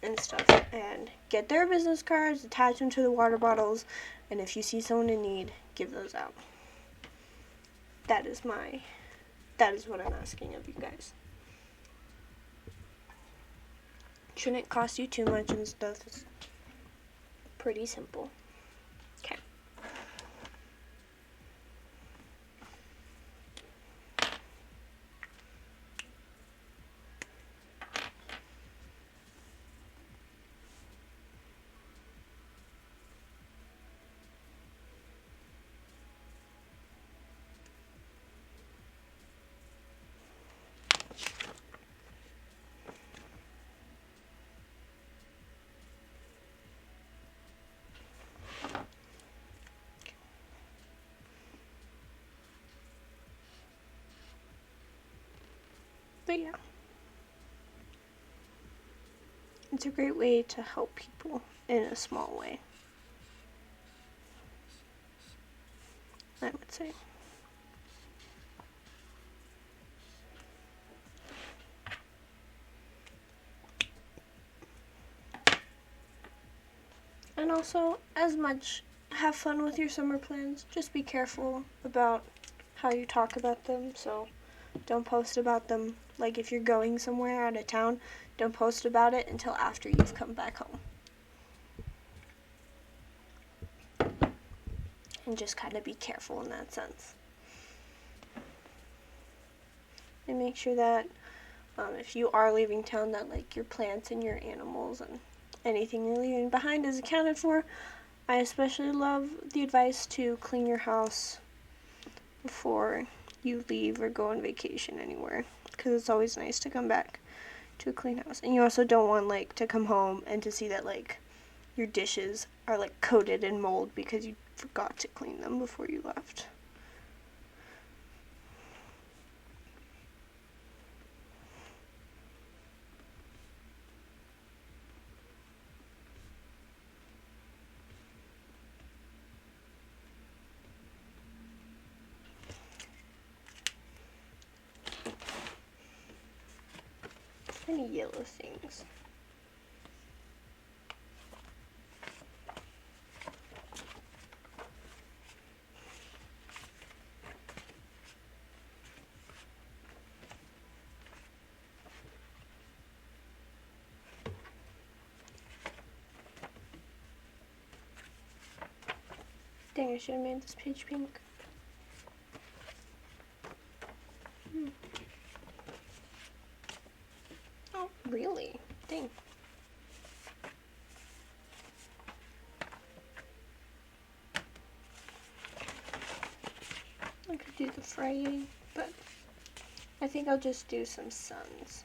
and stuff, and get their business cards, attach them to the water bottles, and if you see someone in need, give those out. That is what I'm asking of you guys. Shouldn't cost you too much and stuff. It's pretty simple. Okay. But yeah, it's a great way to help people in a small way, I would say. And also, have fun with your summer plans. Just be careful about how you talk about them. So don't post about them. Like if you're going somewhere out of town, don't post about it until after you've come back home. And just kind of be careful in that sense. And make sure that if you are leaving town, that like your plants and your animals and anything you're leaving behind is accounted for. I especially love the advice to clean your house before you leave or go on vacation anywhere, because it's always nice to come back to a clean house. And you also don't want like to come home and to see that like your dishes are like coated in mold because you forgot to clean them before you left. Any yellow things. Dang, I should have made this page pink. Oh, really? Dang. I could do the Friday, but I think I'll just do some suns.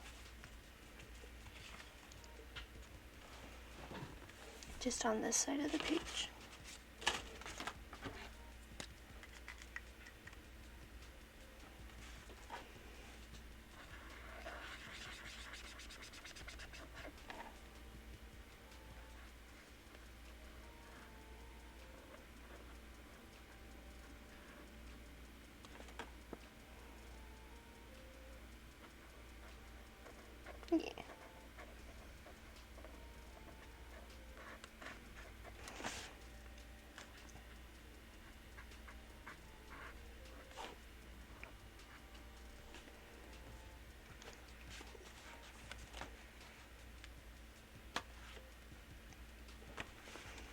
Just on this side of the page. Yeah.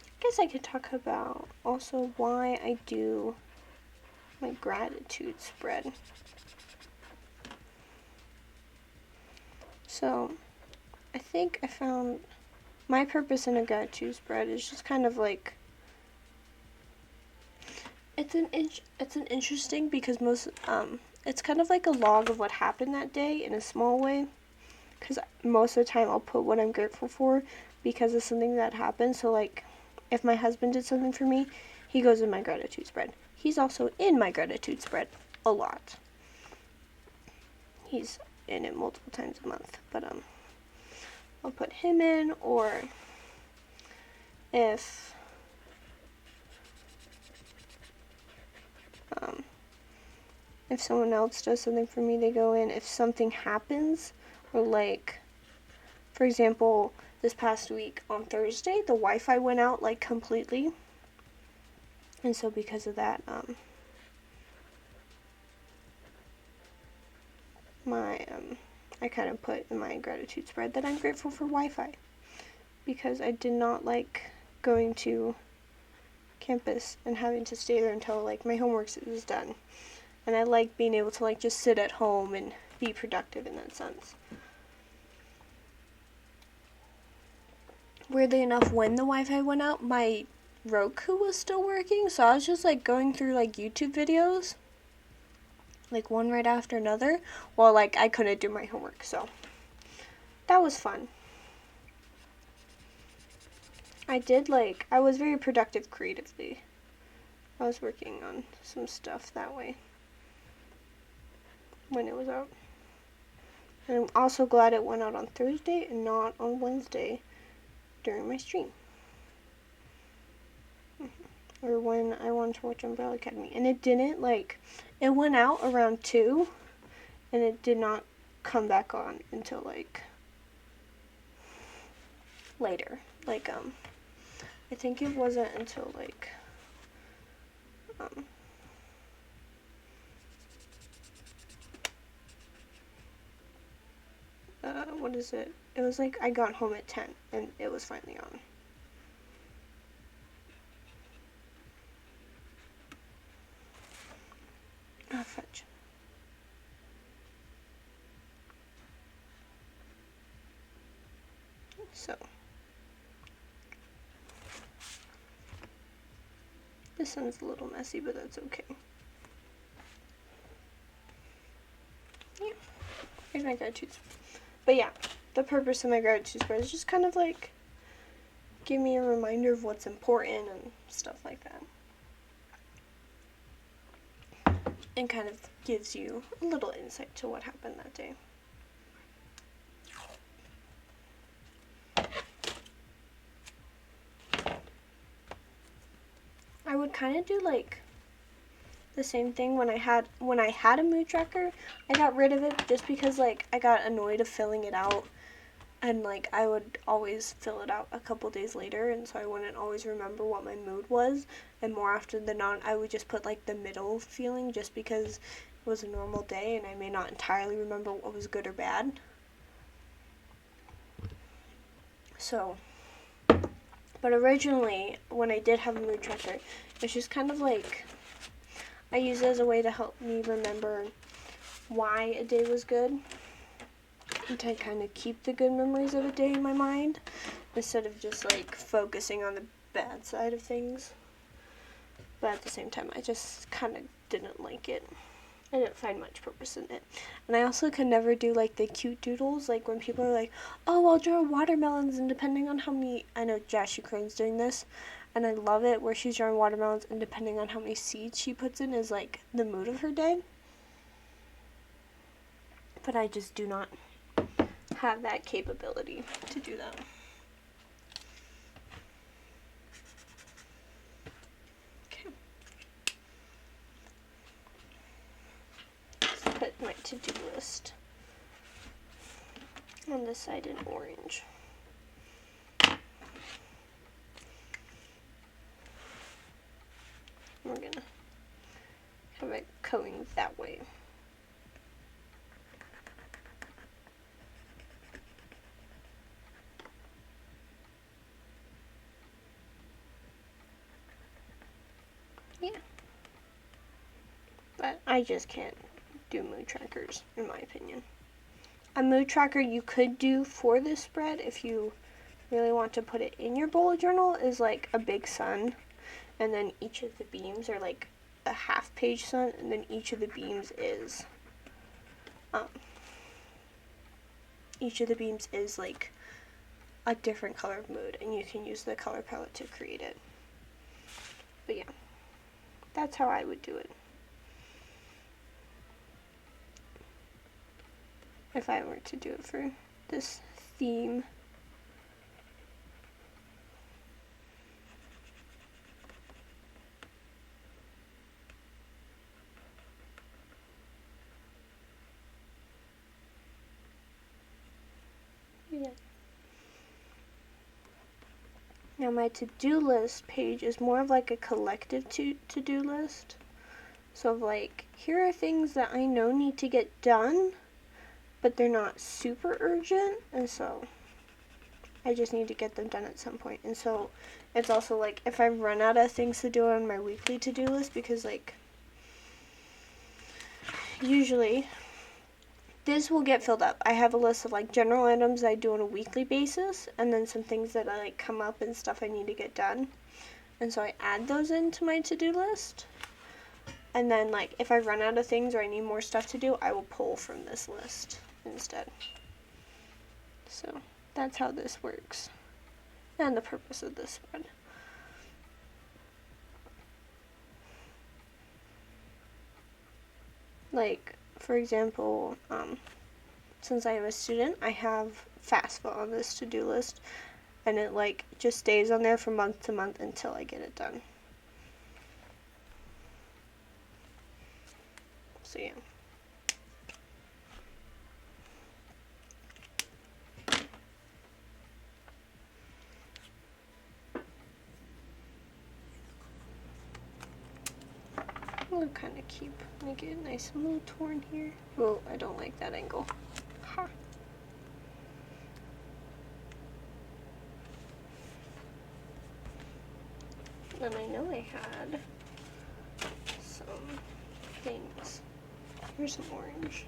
I guess I could talk about also why I do my gratitude spread. So, I think I found my purpose in a gratitude spread is just kind of like it's an interesting because it's kind of like a log of what happened that day in a small way, because most of the time I'll put what I'm grateful for because of something that happened. So like if my husband did something for me, he goes in my gratitude spread. He's also in my gratitude spread a lot. He's in it multiple times a month, but I'll put him in. Or if if someone else does something for me, they go in. If something happens, or like, for example, this past week on Thursday, the Wi-Fi went out like completely, and so because of that, I kind of put in my gratitude spread that I'm grateful for Wi-Fi, because I did not like going to campus and having to stay there until like my homework was done. And I like being able to like just sit at home and be productive in that sense. Weirdly enough, when the Wi-Fi went out, my Roku was still working, so I was just like going through like YouTube videos, like one right after another, while like I couldn't do my homework. So that was fun. I was very productive creatively. I was working on some stuff that way when it was out. And I'm also glad it went out on Thursday and not on Wednesday during my stream. Or when I wanted to watch Umbrella Academy. And it didn't, like, it went out around 2, and it did not come back on until, like, later. Like, I think it wasn't until, like, what is it? It was like I got home at 10 and it was finally on. Ah, fudge. So this one's a little messy, but that's okay. Yeah, here's my gratitude spread. But yeah, the purpose of my gratitude spread is just kind of like give me a reminder of what's important and stuff like that. And kind of gives you a little insight to what happened that day. I would kind of do like the same thing when I had a mood tracker. I got rid of it just because like I got annoyed of filling it out, and like I would always fill it out a couple days later, and so I wouldn't always remember what my mood was, and more often than not I would just put like the middle feeling just because it was a normal day and I may not entirely remember what was good or bad. So, but originally when I did have a mood tracker, it's just kind of like I use it as a way to help me remember why a day was good and to kind of keep the good memories of a day in my mind instead of just like focusing on the bad side of things. But at the same time, I just kind of didn't like it. I didn't find much purpose in it. And I also could never do like the cute doodles, like when people are like, oh, I'll draw watermelons, and depending on how many, I know Jashy Crane's doing this, and I love it where she's drawing watermelons, and depending on how many seeds she puts in is like the mood of her day. But I just do not have that capability to do that. Okay. Let's put my to-do list on this side in orange. We're gonna have it going that way. Yeah. But I just can't do mood trackers, in my opinion. A mood tracker you could do for this spread if you really want to put it in your bullet journal is like a big sun, and then each of the beams are like a half-page sun, and then each of the beams is like a different color of mood, and you can use the color palette to create it. But yeah, that's how I would do it if I were to do it for this theme. Yeah. Now my to-do list page is more of like a collective to-do list. So like, here are things that I know need to get done, but they're not super urgent, and so I just need to get them done at some point. And so it's also like if I run out of things to do on my weekly to-do list, because like usually this will get filled up. I have a list of like general items I do on a weekly basis, and then some things that I like come up and stuff I need to get done. And so I add those into my to-do list. And then like if I run out of things or I need more stuff to do, I will pull from this list instead. So that's how this works. And the purpose of this spread. Like, for example, since I am a student, I have FAFSA on this to-do list, and it like just stays on there from month to month until I get it done. So yeah. I'll kind of make it nice and a little torn here. Oh, I don't like that angle. Ha. Then I know I had some things. Here's some orange.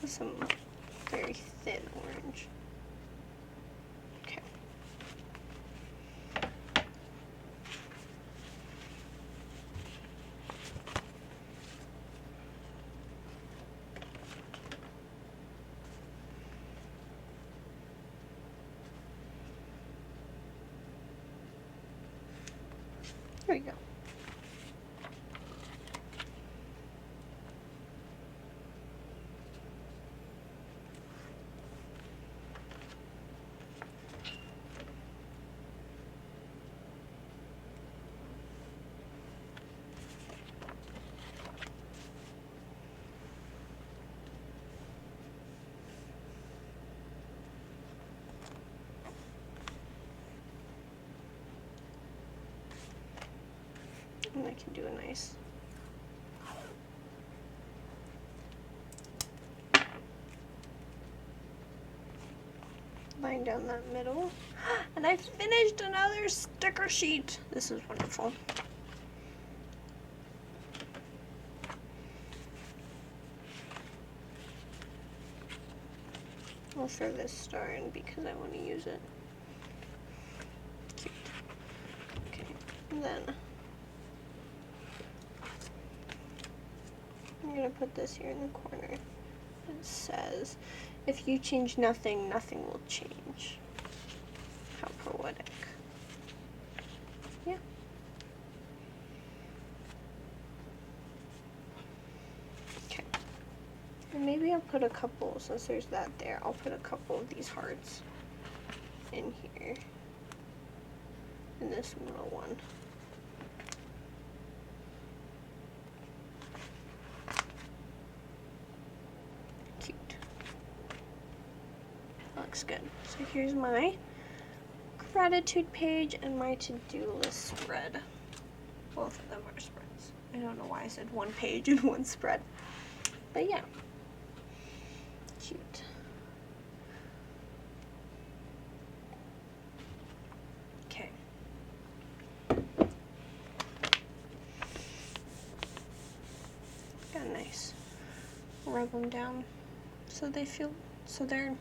This is some very thin orange. Okay. There we go. And I can do a nice line down that middle. And I finished another sticker sheet. This is wonderful. I'll throw this star in because I want to use it. Cute. Okay, and then I'm going to put this here in the corner. It says, if you change nothing, nothing will change. How poetic. Yeah. Okay. And maybe I'll put a couple, since there's that there, I'll put a couple of these hearts in here. In this middle one. Cute. Looks good. So here's my gratitude page and my to-do list spread. Both of them are spreads. I don't know why I said one page and one spread. But yeah. Cute. Okay. Got nice. Rub them down so they're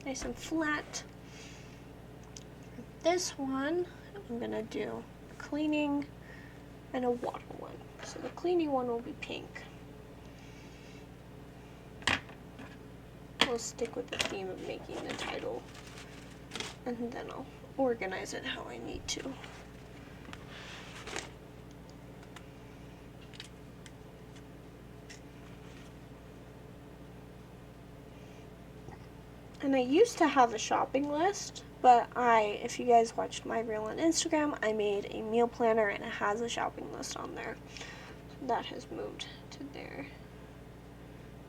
nice and flat. This one, I'm gonna do a cleaning and a water one. So the cleaning one will be pink. We'll stick with the theme of making the title, and then I'll organize it how I need to. And I used to have a shopping list, but if you guys watched my reel on Instagram, I made a meal planner and it has a shopping list on there. So that has moved to there.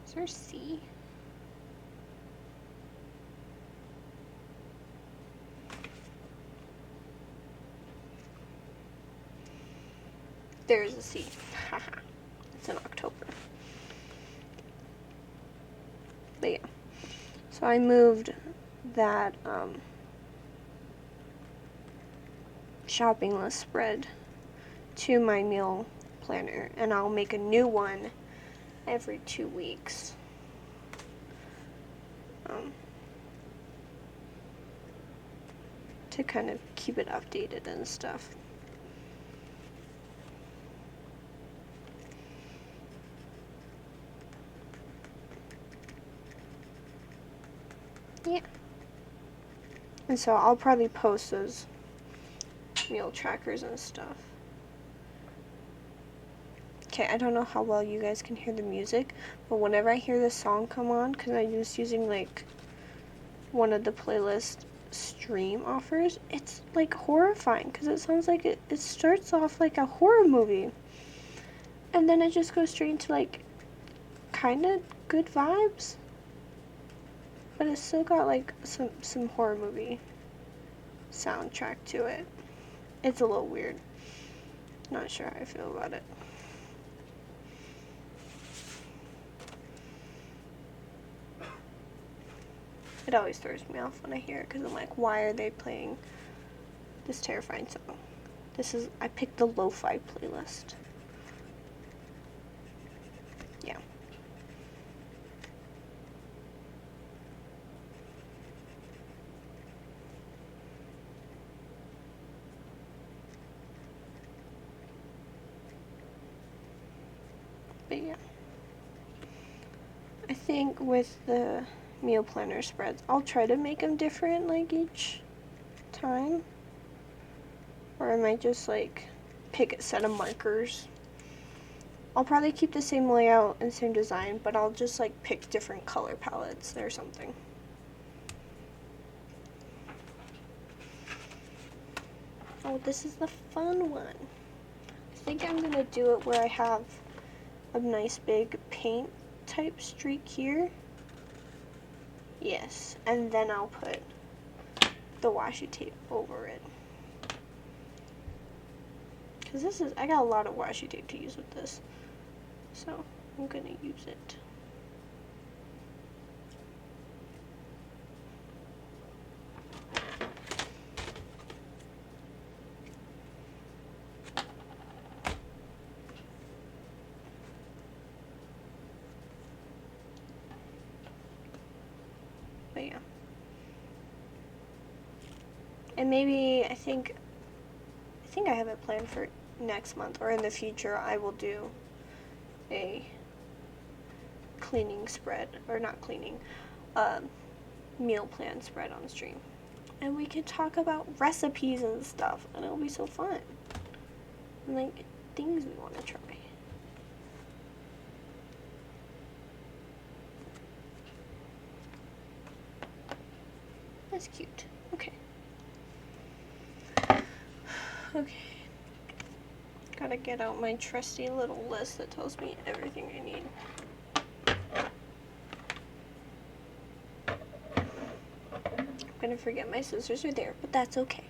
Is there a C? There's a C. Haha. It's in October. But yeah. So I moved that shopping list spread to my meal planner, and I'll make a new one every 2 weeks. To kind of keep it updated and stuff. Yeah. And so I'll probably post those meal trackers and stuff. Okay, I don't know how well you guys can hear the music, but whenever I hear this song come on, because I'm just using like one of the playlist stream offers, it's like horrifying because it sounds like it starts off like a horror movie, and then it just goes straight into like kind of good vibes, but it's still got like some horror movie soundtrack to it. It's a little weird. Not sure how I feel about it. It always throws me off when I hear it because I'm like, why are they playing this terrifying song? I picked the lo-fi playlist. Yeah. But yeah, I think with the meal planner spreads, I'll try to make them different like each time, or I might just like pick a set of markers. I'll probably keep the same layout and same design, but I'll just like pick different color palettes or something. Oh, this is the fun one. I think I'm gonna do it where I have a nice big paint type streak here. Yes, and then I'll put the washi tape over it. Cause I got a lot of washi tape to use with this. So I'm gonna use it. But yeah. And maybe I think I have it planned for next month or in the future I will do a cleaning spread, or not cleaning, meal plan spread on stream. And we could talk about recipes and stuff, and it'll be so fun. And like things we want to try. That's cute. Okay. Okay. Gotta get out my trusty little list that tells me everything I need. I'm gonna forget my scissors are there, but that's okay.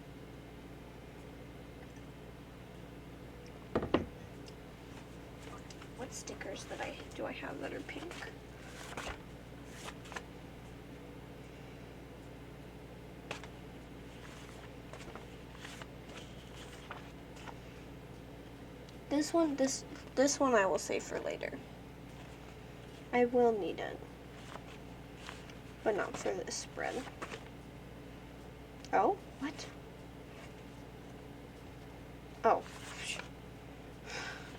What stickers do I have that are pink? This one I will save for later. I will need it, but not for this spread. Oh, what? Oh,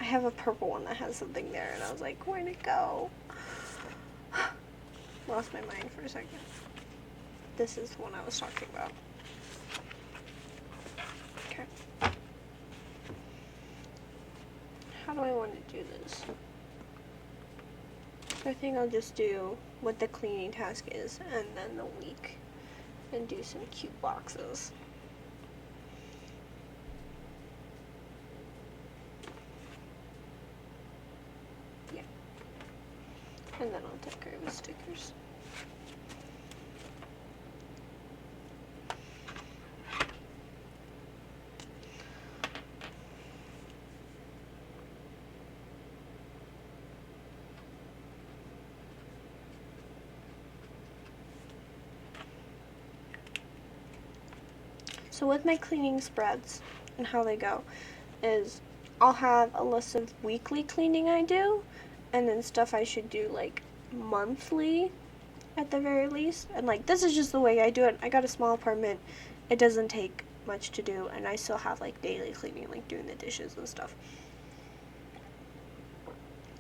I have a purple one that has something there, and I was like, where'd it go? Lost my mind for a second. This is the one I was talking about. Okay. How do I want to do this? I think I'll just do what the cleaning task is, and then the week, and do some cute boxes. Yeah. And then I'll decorate with stickers. So with my cleaning spreads and how they go is I'll have a list of weekly cleaning I do, and then stuff I should do like monthly at the very least. And like this is just the way I do it. I got a small apartment. It doesn't take much to do, and I still have like daily cleaning, like doing the dishes and stuff.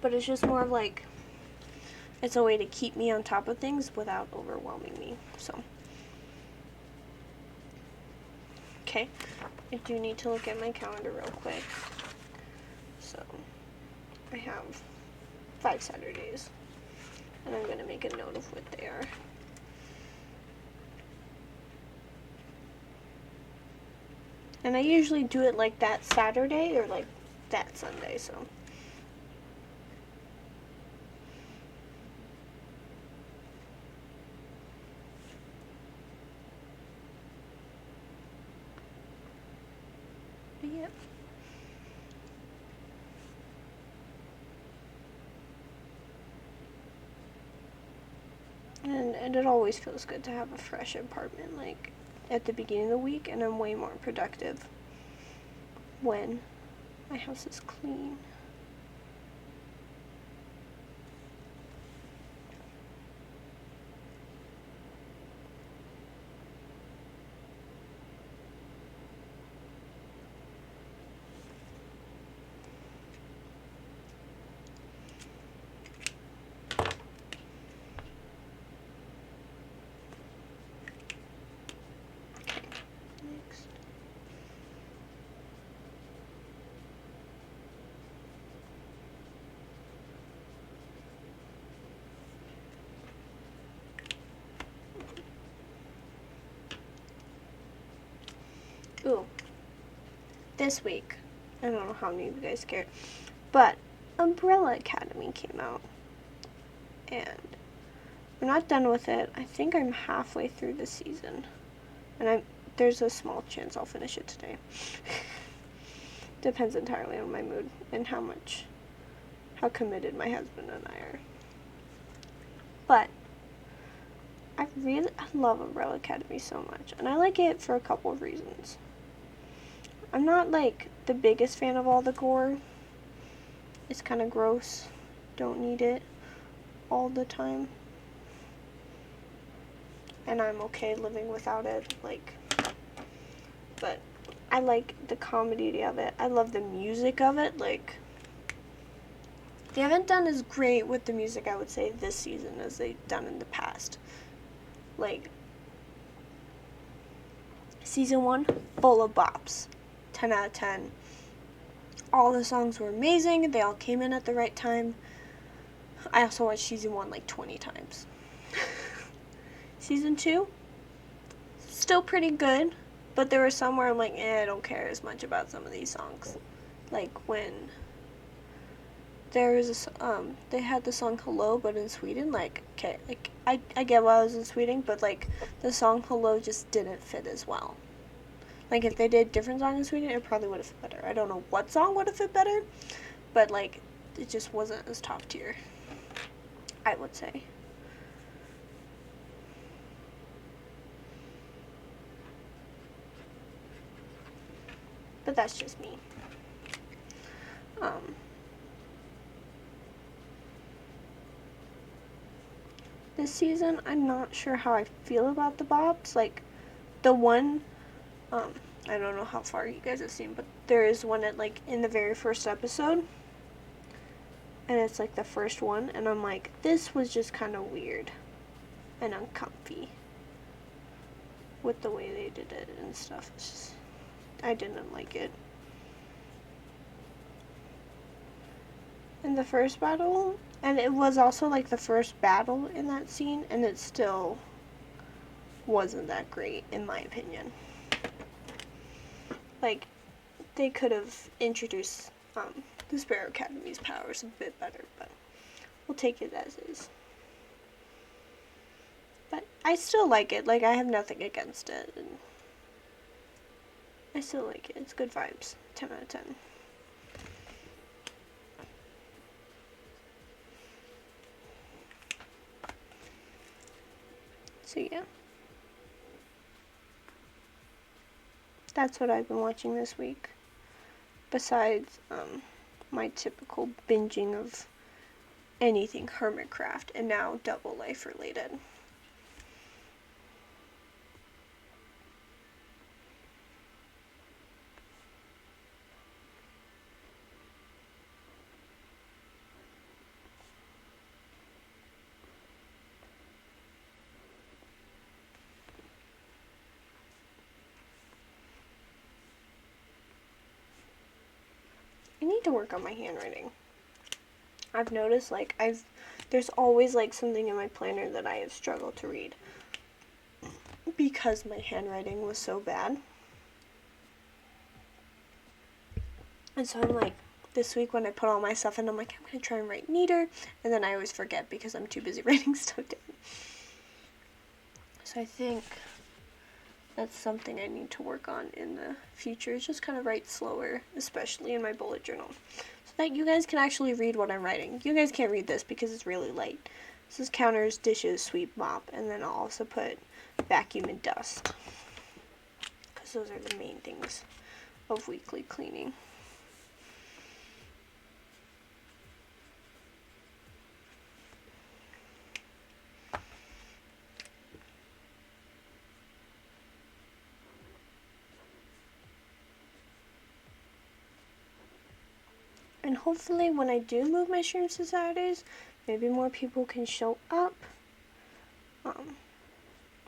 But it's just more of like, it's a way to keep me on top of things without overwhelming me. So okay, I do need to look at my calendar real quick. So I have 5 Saturdays, and I'm gonna make a note of what they are. And I usually do it like that Saturday or like that Sunday, so. But yeah. And it always feels good to have a fresh apartment, like at the beginning of the week, and I'm way more productive when my house is clean. Ooh, this week, I don't know how many of you guys care, but Umbrella Academy came out. And I'm not done with it. I think I'm halfway through the season. And there's a small chance I'll finish it today. Depends entirely on my mood and how committed my husband and I are. But I love Umbrella Academy so much. And I like it for a couple of reasons. I'm not like the biggest fan of all the gore. It's kind of gross. Don't need it all the time. And I'm okay living without it, but I like the comedy of it. I love the music of it. They haven't done as great with the music, I would say, this season as they've done in the past. Season 1, full of bops. 10 out of 10. All the songs were amazing. They all came in at the right time. I also watched season 1 like 20 times. Season 2, still pretty good, but there were some where I'm like, I don't care as much about some of these songs. Like when there was they had the song Hello, but in Sweden, okay, I get why I was in Sweden, but the song Hello just didn't fit as well. If they did a different song in Sweden, it probably would have fit better. I don't know what song would have fit better, but it just wasn't as top tier, I would say. But that's just me. This season, I'm not sure how I feel about the bops. The one, I don't know how far you guys have seen, but there is one at in the very first episode, and it's the first one, and I'm like, this was just kind of weird and uncomfy with the way they did it and stuff. It's just, I didn't like it. In the first battle, and it was also the first battle in that scene, and it still wasn't that great in my opinion. They could have introduced the Sparrow Academy's powers a bit better, but we'll take it as is. But I still like it. I have nothing against it, and I still like it. It's good vibes. 10 out of 10. So yeah, that's what I've been watching this week. Besides my typical binging of anything Hermitcraft and now Double Life related. I need to work on my handwriting. I've noticed there's always something in my planner that I have struggled to read because my handwriting was so bad. And so I'm this week when I put all my stuff in, I'm I'm gonna try and write neater, and then I always forget because I'm too busy writing stuff down. So I think that's something I need to work on in the future, is just kind of write slower, especially in my bullet journal, so that you guys can actually read what I'm writing. You guys can't read this because it's really light. This is counters, dishes, sweep, mop, and then I'll also put vacuum and dust, because those are the main things of weekly cleaning. And hopefully when I do move my streams to Saturdays, maybe more people can show up.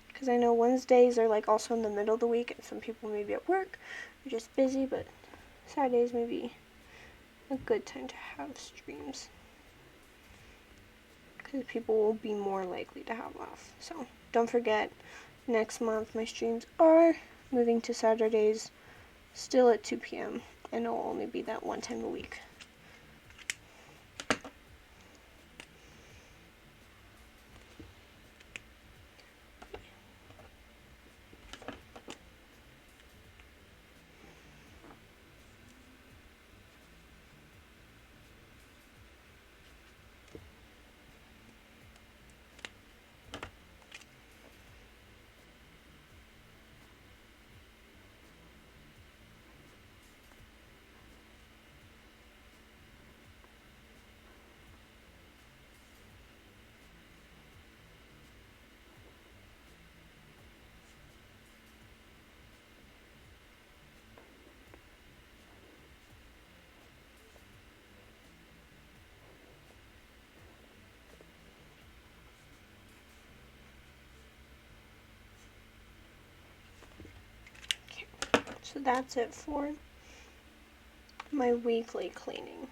Because I know Wednesdays are also in the middle of the week, and some people may be at work or just busy, but Saturdays may be a good time to have streams, because people will be more likely to have off. So don't forget, next month my streams are moving to Saturdays Still at 2 p.m. and it'll only be that one time a week. So that's it for my weekly cleaning.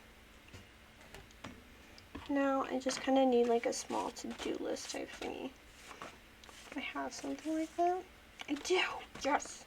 Now I just kind of need like a small to-do list type thingy. I have something like that. I do. Yes.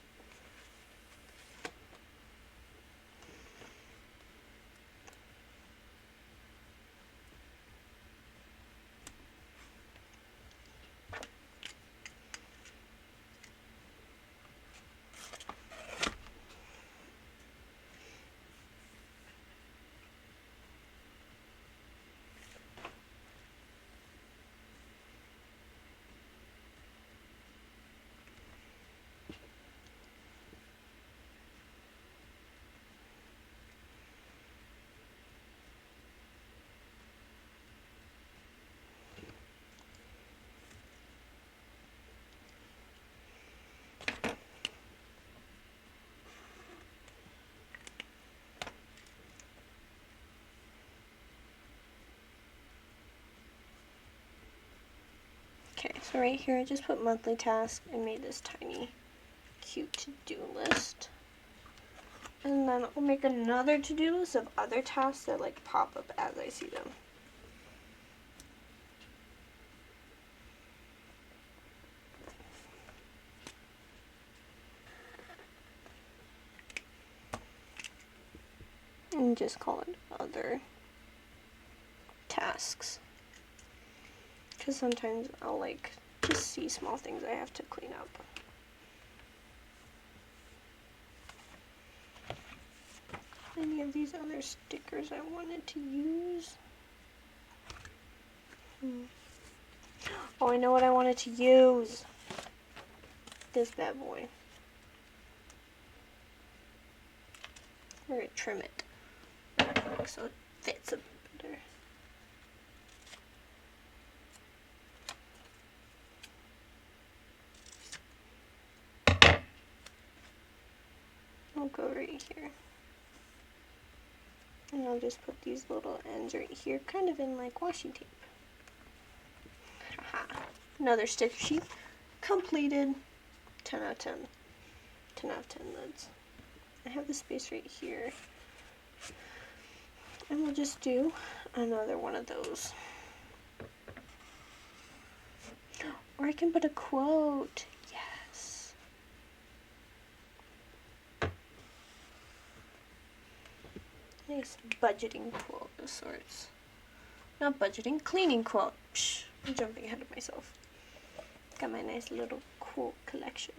Okay, so right here I just put monthly task and made this tiny cute to-do list. And then I'll make another to-do list of other tasks that like pop up as I see them. And just call it other tasks. Because sometimes I'll like just see small things I have to clean up. Any of these other stickers I wanted to use? Oh, I know what I wanted to use. This bad boy. We're gonna trim it so it fits a bit better. I'll go right here. And I'll just put these little ends right here, kind of in like washi tape. Haha. Another sticker sheet. Completed. 10 out of 10. 10 out of 10 lids. I have the space right here. And we'll just do another one of those. Or I can put a quote. Yes. Nice budgeting quote of sorts. Not budgeting, cleaning quote. Psh, I'm jumping ahead of myself. Got my nice little quote collection.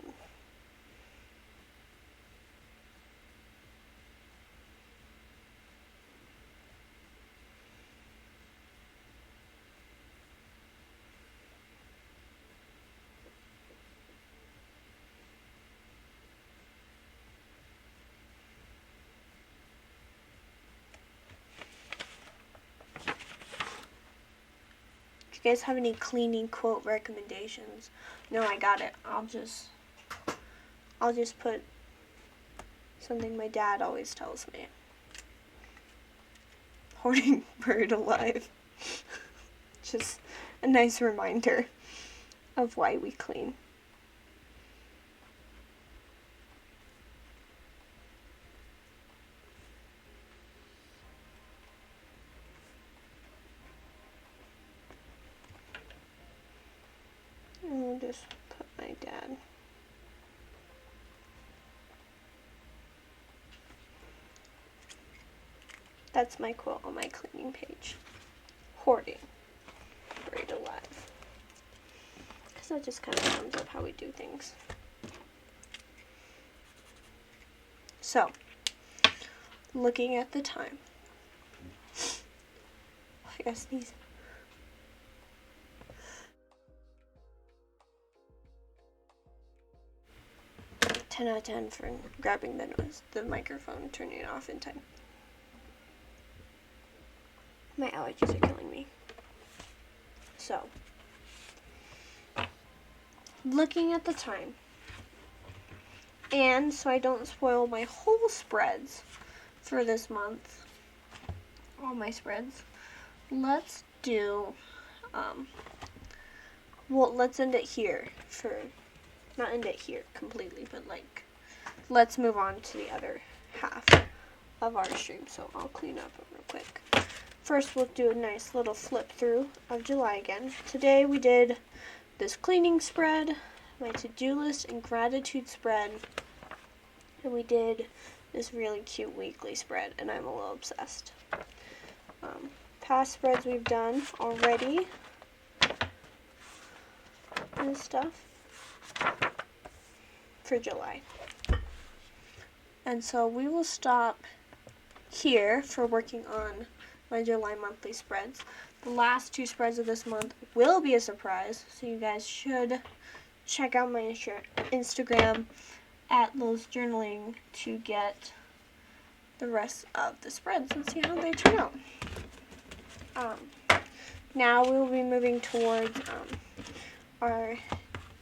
If you guys have any cleaning quote recommendations, no, I got it. I'll just put something my dad always tells me. Hoarding bird alive. Just a nice reminder of why we clean. And we'll just put my dad. That's my quote on my cleaning page. Hoarding. Buried alive. Because that just kind of sums up how we do things. So, looking at the time. I gotta sneeze. Ten out of 10 for grabbing the microphone and turning it off in time. My allergies are killing me. So, looking at the time, and so I don't spoil my whole spreads for this month, all my spreads, let's do, well, let's end it here not end it here completely, but like, let's move on to the other half of our stream. So I'll clean up real quick. First, we'll do a nice little flip through of July again. Today we did this cleaning spread, my to-do list and gratitude spread, and we did this really cute weekly spread, and I'm a little obsessed. Past spreads we've done already and stuff for July. And so we will stop here for working on my July monthly spreads. The last 2 spreads of this month will be a surprise, so you guys should check out my Instagram at L.I.L's Journaling to get the rest of the spreads and see how they turn out. Now we will be moving towards our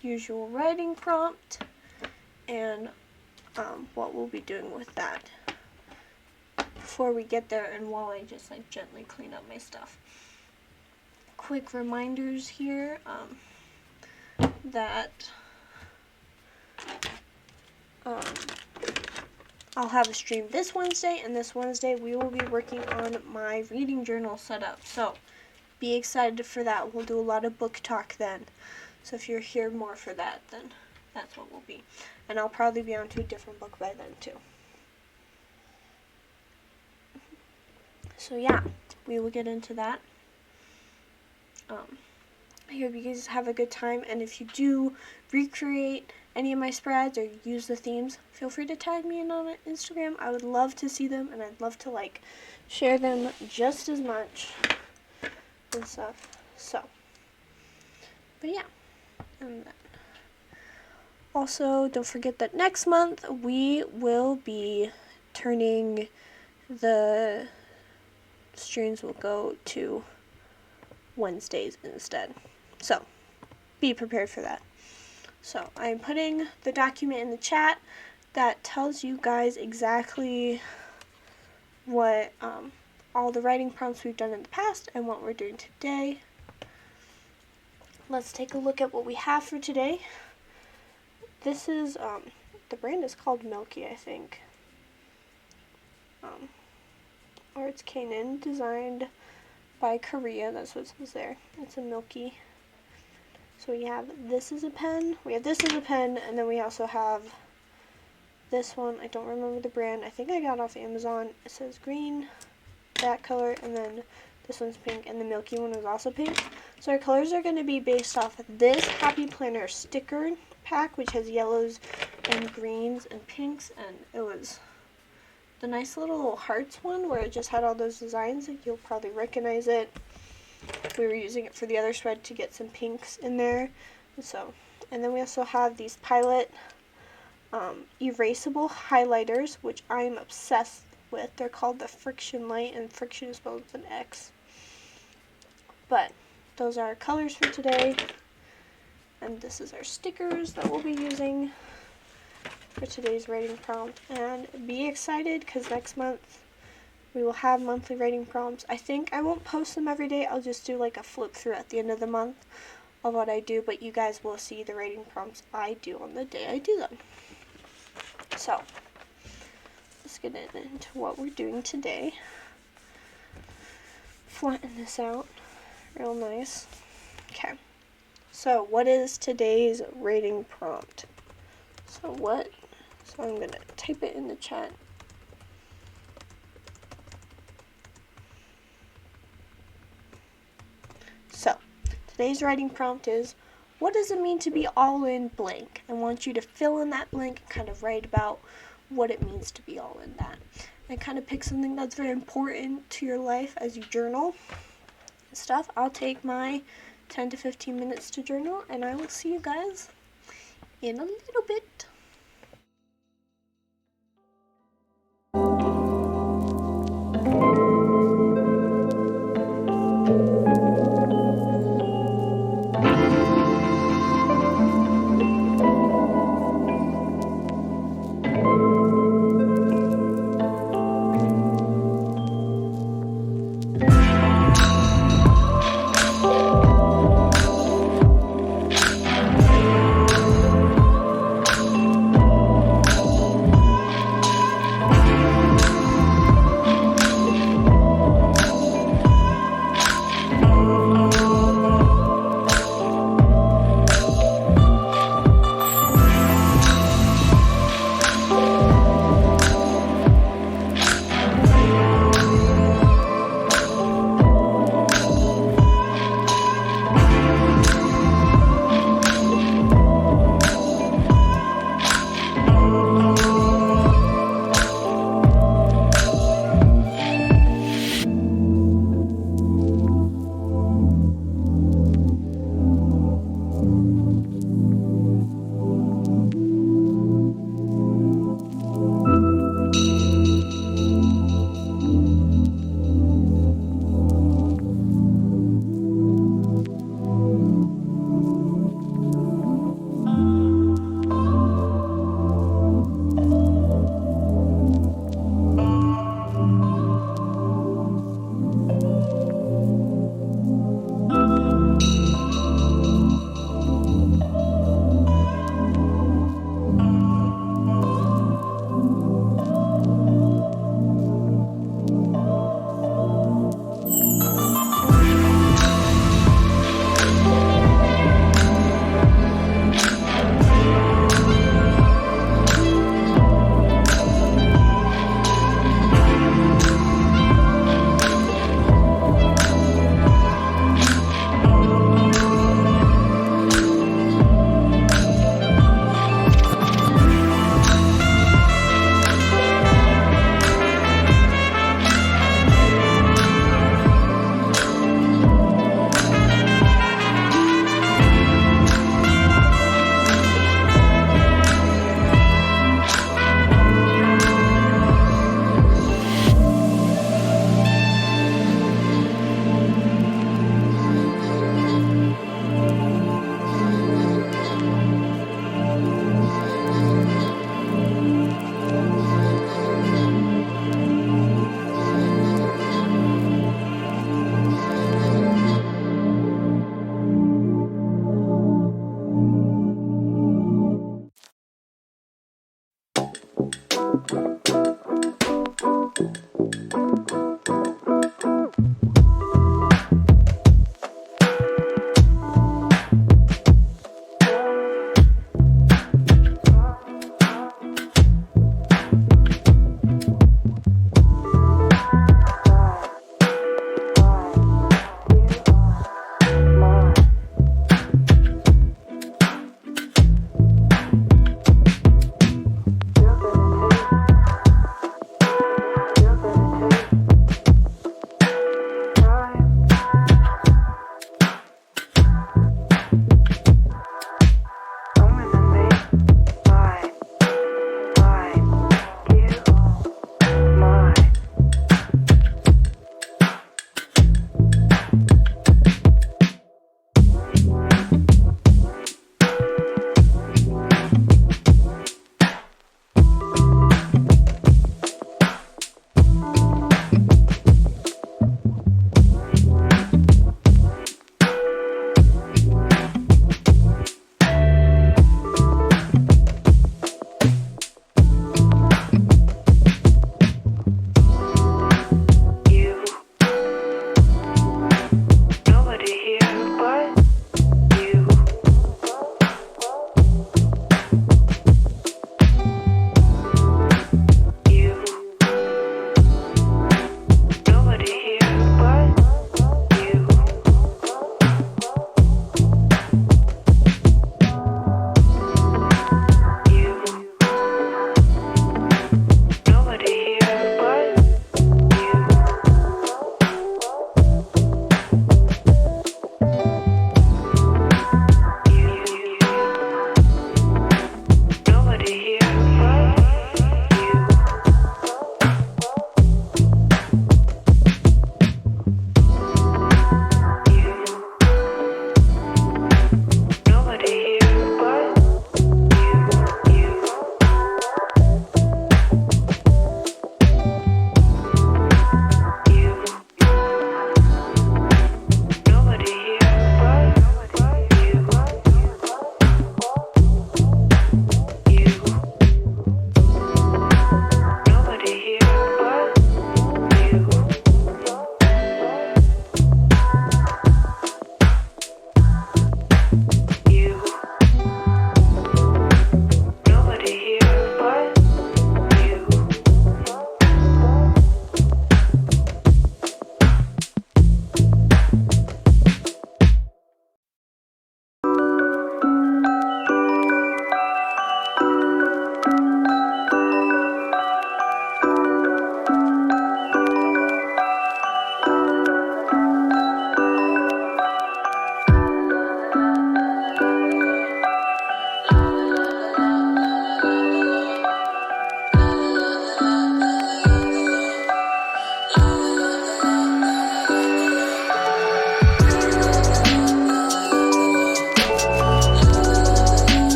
usual writing prompt and what we'll be doing with that before we get there, and while I just like gently clean up my stuff. Quick reminders here that I'll have a stream this Wednesday, and this Wednesday we will be working on my reading journal setup. So be excited for that. We'll do a lot of book talk then. So if you're here more for that, then that's what we'll be. And I'll probably be on to a different book by then too. So yeah, we will get into that. I hope you guys have a good time, and if you do recreate any of my spreads or use the themes, feel free to tag me in on Instagram. I would love to see them, and I'd love to like share them just as much and stuff. So, but yeah, and then also don't forget that next month we will be turning the streams will go to Wednesdays instead. So be prepared for that. So I'm putting the document in the chat that tells you guys exactly what all the writing prompts we've done in the past and what we're doing today. Let's take a look at what we have for today. This is the brand is called Milky, I think. Or it's Kanan, designed by Korea. That's what it says there. It's a Milky. So we have this as a pen, we have this as a pen, and then we also have this one. I don't remember the brand. I think I got it off Amazon. It says green, that color, and then this one's pink, and the Milky one is also pink. So our colors are going to be based off of this Happy Planner sticker pack, which has yellows and greens and pinks, and it was the nice little hearts one where it just had all those designs. You'll probably recognize it. We were using it for the other spread to get some pinks in there. So, and then we also have these Pilot erasable highlighters, which I'm obsessed with. They're called the Friction Light, and friction is spelled with an X. But those are our colors for today. And this is our stickers that we'll be using for today's writing prompt. And be excited because next month we will have monthly writing prompts. I think I won't post them every day. I'll just do like a flip through at the end of the month of what I do, but you guys will see the writing prompts I do on the day I do them. So, let's get into what we're doing today. Flatten this out real nice. Okay. So, what is today's writing prompt? So I'm going to type it in the chat. today's writing prompt is, what does it mean to be all in blank? I want you to fill in that blank and kind of write about what it means to be all in that. And kind of pick something that's very important to your life as you journal and stuff. I'll take my 10 to 15 minutes to journal, and I will see you guys in a little bit.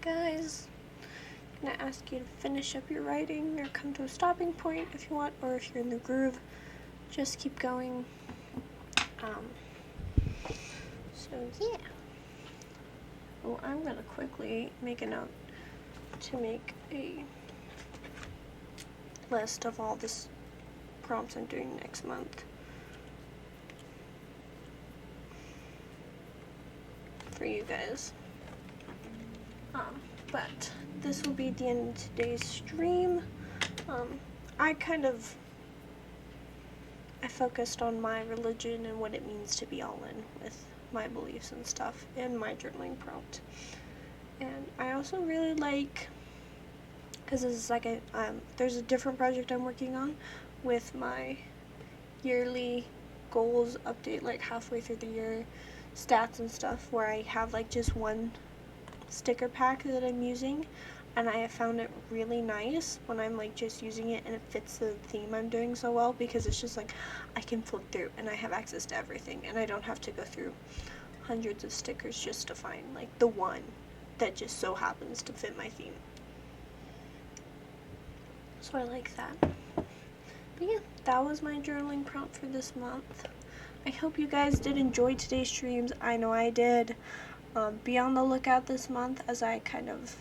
guys, I'm gonna ask you to finish up your writing or come to a stopping point if you want, or if you're in the groove, just keep going. So yeah. Well, I'm gonna quickly make a note to make a list of all this prompts I'm doing next month for you guys. But this will be the end of today's stream. I focused on my religion and what it means to be all in with my beliefs and stuff in my journaling prompt. And I also really like, because this is like there's a different project I'm working on with my yearly goals update, like halfway through the year stats and stuff, where I have like just one sticker pack that I'm using, and I have found it really nice when I'm like just using it and it fits the theme I'm doing so well, because it's just like I can flip through and I have access to everything and I don't have to go through hundreds of stickers just to find like the one that just so happens to fit my theme. So I like that. But yeah, that was my journaling prompt for this month. I hope you guys did enjoy today's streams. I know I did. Be on the lookout this month as I kind of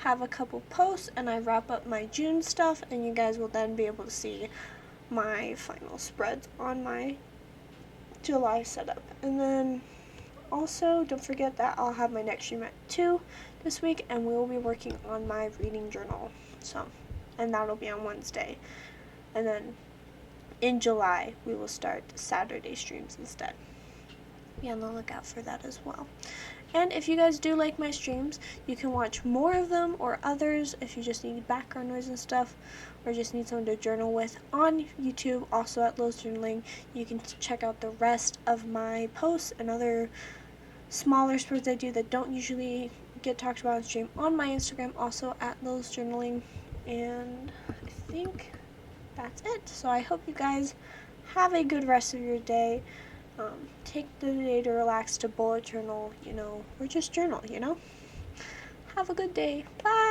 have a couple posts and I wrap up my June stuff, and you guys will then be able to see my final spreads on my July setup. And then also don't forget that I'll have my next stream at 2 this week, and we will be working on my reading journal. And that'll be on Wednesday. And then in July we will start Saturday streams instead. Be on the lookout for that as well. And if you guys do like my streams, you can watch more of them or others if you just need background noise and stuff, or just need someone to journal with, on YouTube, also at L.I.L's Journaling. You can check out the rest of my posts and other smaller spreads I do that don't usually get talked about on stream on my Instagram, also at L.I.L's Journaling. And I think that's it. So I hope you guys have a good rest of your day. Take the day to relax, to bullet journal, or just journal, Have a good day. Bye!